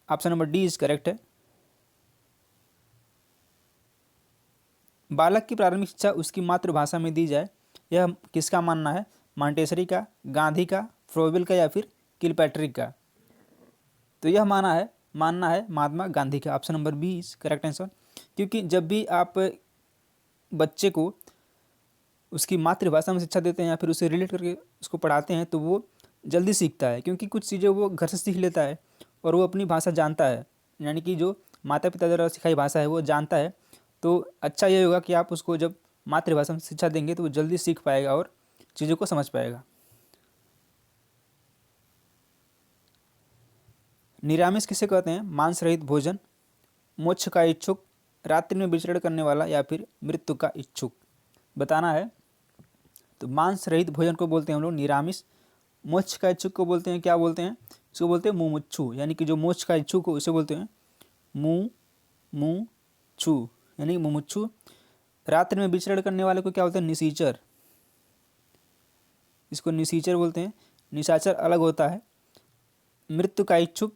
Option number D is correct है। बालक की प्रारंभिक शिक्षा उसकी मातृभाषा में दी जाए, यह किसका मानना है? मॉन्टेसरी का, गांधी का, फ्रोबेल का या फिर किलपैट्रिक का? तो यह मानना है महात्मा गांधी का। Option number B is correct answer. क्योंकि जब भी आप बच्चे को उसकी मातृभाषा में शिक्षा देते हैं या फिर उसे रिलेट करके उसको पढ़ाते हैं, तो वो जल्दी सीखता है, क्योंकि कुछ चीज़ें वो घर से सीख लेता है और वो अपनी भाषा जानता है, यानी कि जो माता पिता द्वारा सिखाई भाषा है वो जानता है। तो अच्छा ये होगा कि आप उसको जब मातृभाषा में शिक्षा देंगे तो वो जल्दी सीख पाएगा और चीज़ों को समझ पाएगा। निरामिष किसे कहते हैं? मांस रहित भोजन, मोक्ष का इच्छुक, रात्रि में विचरण करने वाला या फिर मृत्यु का इच्छुक? बताना है। तो मांस रहित भोजन को बोलते हैं हम लोग निरामिष। मोक्ष का इच्छुक को बोलते हैं, क्या बोलते हैं? इसको बोलते हैं मुमुक्षु, यानी कि जो मोक्ष का इच्छुक हो उसे बोलते हैं मुमुक्षु, यानी मुमुक्षु। रात्रि में विचरण करने वाले को क्या बोलते हैं? निशाचर, इसको निशाचर बोलते हैं। निशाचर अलग होता है। मृत्यु का इच्छुक,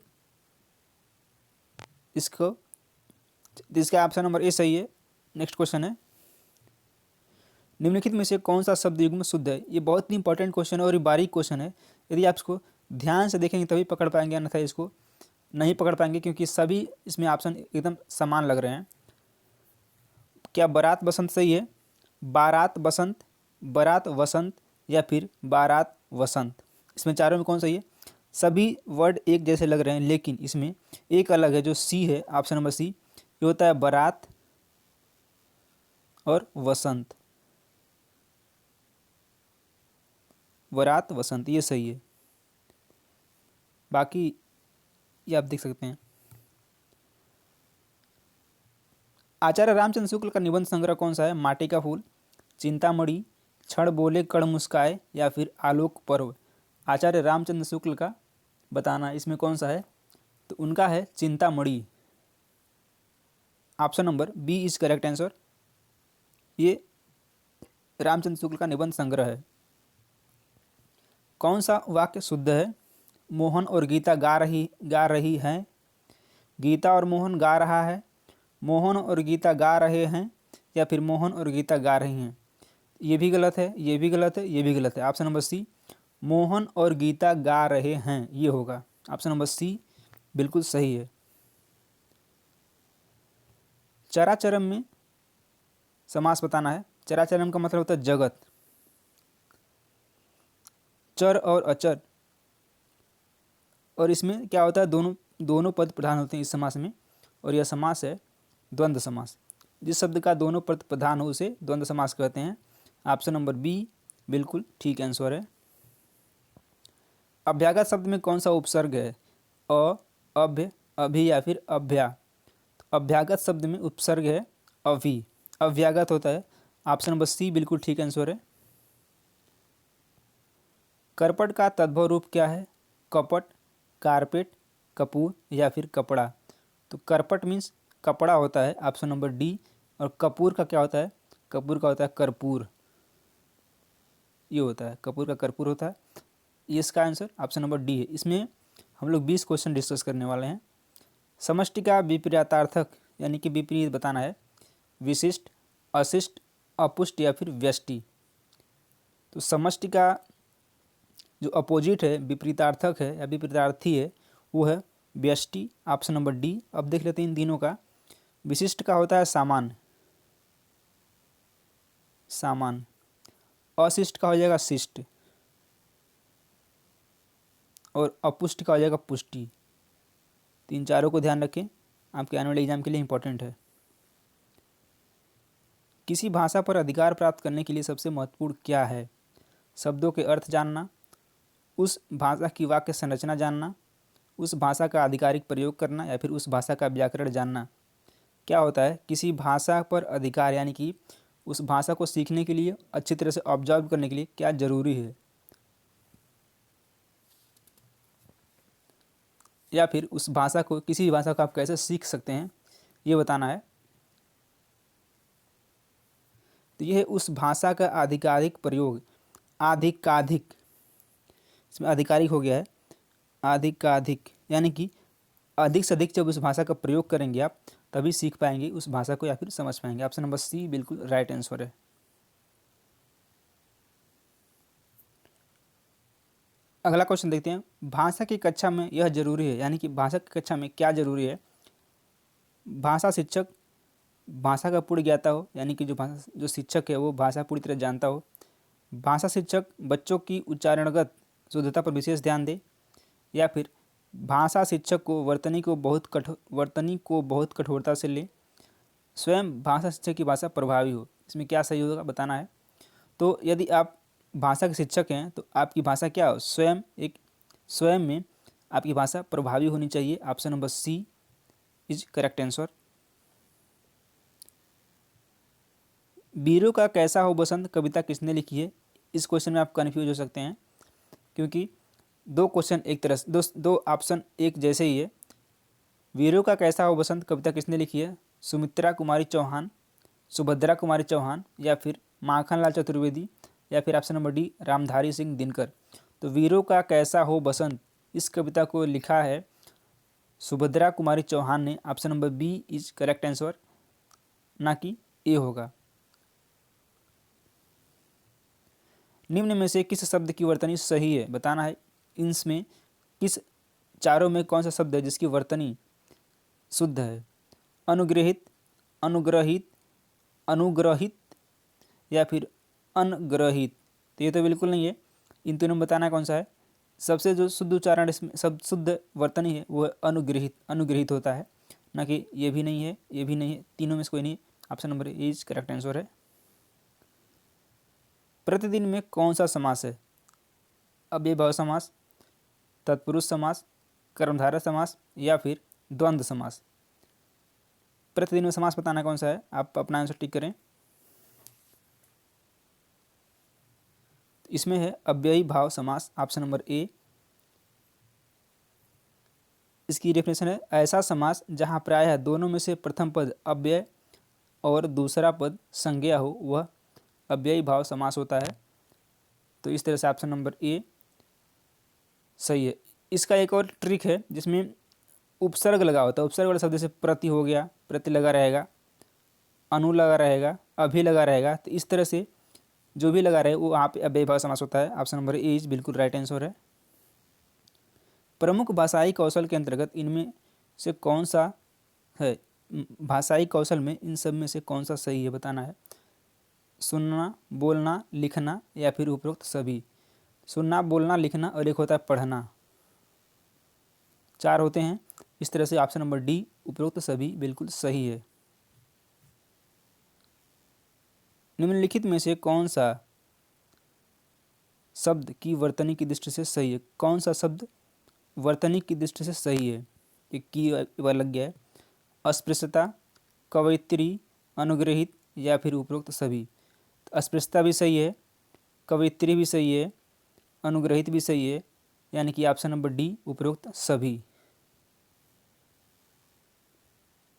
इसका ऑप्शन नंबर ए सही है। नेक्स्ट क्वेश्चन है, निम्नलिखित में से कौन सा शब्द युग्म शुद्ध है? ये बहुत ही इंपॉर्टेंट क्वेश्चन है और ये बारीक क्वेश्चन है। यदि आप इसको ध्यान से देखेंगे तभी पकड़ पाएंगे, अन्यथा इसको नहीं पकड़ पाएंगे, क्योंकि सभी इसमें ऑप्शन एकदम समान लग रहे हैं। क्या बारात बसंत सही है? बारात बसंत, बारात वसंत या फिर बारात वसंत? इसमें चारों में कौन सही है? सभी वर्ड एक जैसे लग रहे हैं, लेकिन इसमें एक अलग है जो सी है, ऑप्शन नंबर सी। ये होता है बारात और वसंत, बारात वसंत, ये सही है। बाकी ये आप देख सकते हैं। आचार्य रामचंद्र शुक्ल का निबंध संग्रह कौन सा है? माटी का फूल, चिंतामणि, क्षण बोले कण मुस्काए या फिर आलोक पर्व? आचार्य रामचंद्र शुक्ल का बताना इसमें कौन सा है? तो उनका है Chintamani. Option number B is correct answer. ये रामचंद्र शुक्ल का निबंध संग्रह है। कौन सा वाक्य शुद्ध है? मोहन और गीता गा रही हैं, गीता और मोहन गा रहा है, मोहन और गीता गा रहे हैं या फिर मोहन और गीता गा रही हैं? ये भी गलत है, ये भी गलत है, ये भी गलत है। ऑप्शन नंबर सी, मोहन और गीता गा रहे हैं, ये होगा। ऑप्शन नंबर सी बिल्कुल सही है। चराचरम में समास बताना है। चराचरम का मतलब होता है जगत। चर और अचर, और इसमें क्या होता है, दोनों पद प्रधान होते हैं इस समास में, और यह समास है द्वंद्व समास। जिस शब्द का दोनों पद प्रधान हो उसे द्वंद्व समास कहते हैं। ऑप्शन नंबर बी बिल्कुल ठीक आंसर है। अभ्यागत शब्द में कौन सा उपसर्ग है? अ, अभ्य, अभि या फिर अभ्या। तो अभ्यागत शब्द में उपसर्ग है अभि, अभ्यागत होता है। ऑप्शन नंबर सी बिल्कुल ठीक आंसर है। करपट का तद्भव रूप क्या है? कपट, कारपेट, कपूर या फिर कपड़ा। तो करपट मीन्स कपड़ा होता है, ऑप्शन नंबर डी। और कपूर का क्या होता है? कपूर का होता है कर्पूर, ये होता है, कपूर का कर्पूर होता है। ये इसका आंसर ऑप्शन नंबर डी है। इसमें हम लोग 20 क्वेश्चन डिस्कस करने वाले हैं। समष्टि का विपरीतार्थक यानी कि विपरीत बताना है, विशिष्ट, अशिष्ट, अपुष्ट या फिर व्यष्टि। तो समष्टि का जो अपोजिट है, विपरीतार्थक है या विपरीतार्थी है, वो है व्यष्टि, ऑप्शन नंबर डी। अब देख लेते हैं इन तीनों का। विशिष्ट का होता है सामान्य, सामान्य। अशिष्ट का हो जाएगा शिष्ट, और अपुष्ट का हो जाएगा पुष्टि। तीन चारों को ध्यान रखें, आपके आने वाले एग्जाम के लिए इंपॉर्टेंट है। किसी भाषा पर अधिकार प्राप्त करने के लिए सबसे महत्वपूर्ण क्या है? शब्दों के अर्थ जानना, उस भाषा की वाक्य संरचना जानना, उस भाषा का आधिकारिक प्रयोग करना या फिर उस भाषा का व्याकरण जानना। क्या होता है, किसी भाषा पर अधिकार यानी कि उस भाषा को सीखने के लिए, अच्छी तरह से ऑब्जर्व करने के लिए क्या जरूरी है, या फिर उस भाषा को, किसी भी भाषा को आप कैसे सीख सकते हैं, ये बताना है। तो यह है उस भाषा का आधिकारिक प्रयोग, आधिकाधिक, इसमें आधिकारिक हो गया है, आधिकाधिक यानी कि अधिक से अधिक जब उस भाषा का प्रयोग करेंगे आप, तभी सीख पाएंगे उस भाषा को या फिर समझ पाएंगे। ऑप्शन नंबर सी बिल्कुल राइट आंसर है। अगला क्वेश्चन देखते हैं। भाषा की कक्षा में यह जरूरी है, यानी कि भाषा की कक्षा में क्या जरूरी है? भाषा शिक्षक भाषा का पूर्ण ज्ञाता हो, यानी कि जो शिक्षक है वो भाषा पूरी तरह जानता हो। भाषा शिक्षक बच्चों की उच्चारणगत शुद्धता पर विशेष ध्यान दे, या फिर भाषा शिक्षक को वर्तनी को बहुत कठोरता से ले। स्वयं भाषा शिक्षक की भाषा प्रभावी हो। इसमें क्या सही होगा बताना है। तो यदि आप भाषा के शिक्षक हैं तो आपकी भाषा क्या हो, स्वयं में आपकी भाषा प्रभावी होनी चाहिए। Option number C is correct answer. वीरों का कैसा हो बसंत कविता किसने लिखी है? इस क्वेश्चन में आप कन्फ्यूज हो सकते हैं, क्योंकि दो क्वेश्चन एक तरह से, दो ऑप्शन एक जैसे ही है। वीरों का कैसा हो बसंत कविता किसने लिखी है? सुमित्रा कुमारी चौहान, सुभद्रा कुमारी चौहान, या फिर माखनलाल चतुर्वेदी, या फिर option number D Ramdhari Singh Dinkar. तो वीरों का कैसा हो बसंत, इस कविता को लिखा है सुभद्रा कुमारी चौहान ने। Option number B is correct answer, ना कि ए होगा। निम्न में से किस शब्द की वर्तनी सही है बताना है। इनमें किस चारों में कौन सा शब्द है जिसकी वर्तनी शुद्ध है? अनुग्रहित, अनुग्रहित, अनुग्रहित या फिर अनग्रहित। तो ये तो बिल्कुल नहीं है। इन तीनों में बताना कौन सा है। सबसे जो शुद्ध उच्चारण इसमें शब्द शुद्ध वर्तनी है वो है अनुग्रहित, अनुग्रहित होता है, ना कि ये भी नहीं है, ये भी नहीं है, तीनों में से कोई नहीं। Option number A is correct answer है। प्रतिदिन में कौन सा समास है? अव्ययभाव समास, तत्पुरुष समास, कर्मधारय समास या फिर द्वंद्व समास। प्रतिदिन में समास बताना कौन सा है, आप अपना आंसर टिक करें। इसमें है अव्ययी भाव समास, ऑप्शन नंबर ए। इसकी डेफिनेशन है ऐसा समास जहां प्रायः दोनों में से प्रथम पद अव्यय और दूसरा पद संज्ञा हो, वह अव्ययी भाव समास होता है। तो इस तरह से ऑप्शन नंबर ए सही है। इसका एक और ट्रिक है जिसमें उपसर्ग लगा होता है। उपसर्ग वाले शब्द से प्रति हो गया, प्रति लगा रहेगा, अनु लगा रहेगा, अभी लगा रहेगा। तो इस तरह से जो भी लगा रहे वो वहाँ पे अव्ययी भाव समास होता है। ऑप्शन नंबर ए इज बिल्कुल राइट आंसर है। प्रमुख भाषाई कौशल के अंतर्गत इनमें से कौन सा है? भाषाई कौशल में इन सब में से कौन सा सही है बताना है। सुनना, बोलना, लिखना या फिर उपरोक्त सभी। सुनना, बोलना, लिखना और एक होता है पढ़ना। 4 होते हैं। इस तरह से ऑप्शन नंबर डी उपरोक्त सभी बिल्कुल सही है। निम्नलिखित में से कौन सा शब्द की वर्तनी की दृष्टि से सही है? कौन सा शब्द वर्तनी की दृष्टि से सही है? एक की बार लग गया है। अस्पृश्यता, कवयित्री, अनुग्रहित या फिर उपरोक्त सभी। तो अस्पृश्यता भी सही है, कवयित्री भी सही है, अनुग्रहित भी सही है, यानी कि ऑप्शन नंबर डी उपरोक्त सभी।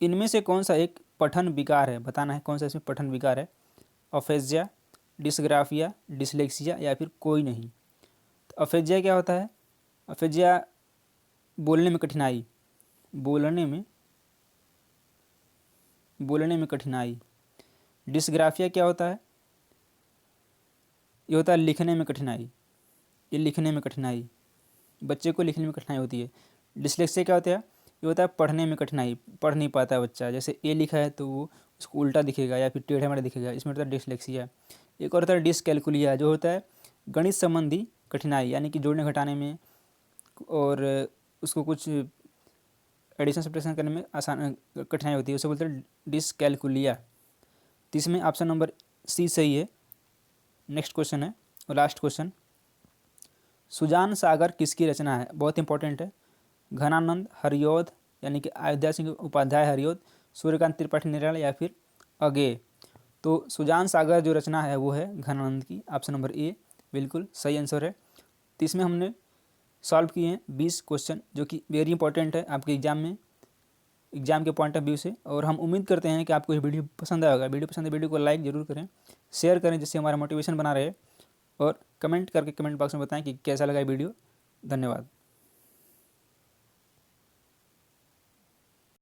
इनमें से कौन सा एक पठन विकार है? बताना है कौन सा इसमें पठन विकार है। अफेजिया, डिस्ग्राफिया, डिसलेक्सिया या फिर कोई नहीं। तो अफेजिया क्या होता है? अफेजिया बोलने में कठिनाई, बोलने में कठिनाई। डिस्ग्राफिया क्या होता है? ये होता है लिखने में कठिनाई, ये लिखने में कठिनाई, बच्चे को लिखने में कठिनाई होती है। डिसलेक्सिया क्या होता है? ये होता है पढ़ने में कठिनाई, पढ़ नहीं पाता है बच्चा, जैसे ए लिखा है तो वो उसको उल्टा दिखेगा या फिर टेढ़े मेढ़े दिखेगा, इसमें होता है डिसलेक्सिया। एक और होता है डिसकैलकुलिया, जो होता है गणित संबंधी कठिनाई, यानी कि जोड़ने घटाने में और उसको कुछ एडिशन सब्ट्रैक्शन करने में आसान कठिनाई होती है, उसे बोलते हैं डिसकैलकुलिया। तो इसमें ऑप्शन नंबर सी सही है। नेक्स्ट क्वेश्चन है और लास्ट क्वेश्चन। सुजान सागर किसकी रचना है? बहुत इंपॉर्टेंट है। घनानंद, हरिऔध यानी कि अयोध्या सिंह उपाध्याय हरिऔध, सूर्यकांत त्रिपाठी निराला या फिर अगे। तो सुजान सागर जो रचना है वो है घनानंद की। ऑप्शन नंबर ए बिल्कुल सही आंसर है। तो इसमें हमने सॉल्व किए हैं 20 क्वेश्चन, जो कि वेरी इंपॉर्टेंट है आपके एग्जाम के पॉइंट ऑफ व्यू से। और हम उम्मीद करते हैं कि आपको ये वीडियो पसंद आएगा। वीडियो पसंद है वीडियो को लाइक जरूर करें, शेयर करें, जिससे हमारा मोटिवेशन बना रहे, और कमेंट करके कमेंट बॉक्स में बताएं कि कैसा लगा ये वीडियो। धन्यवाद।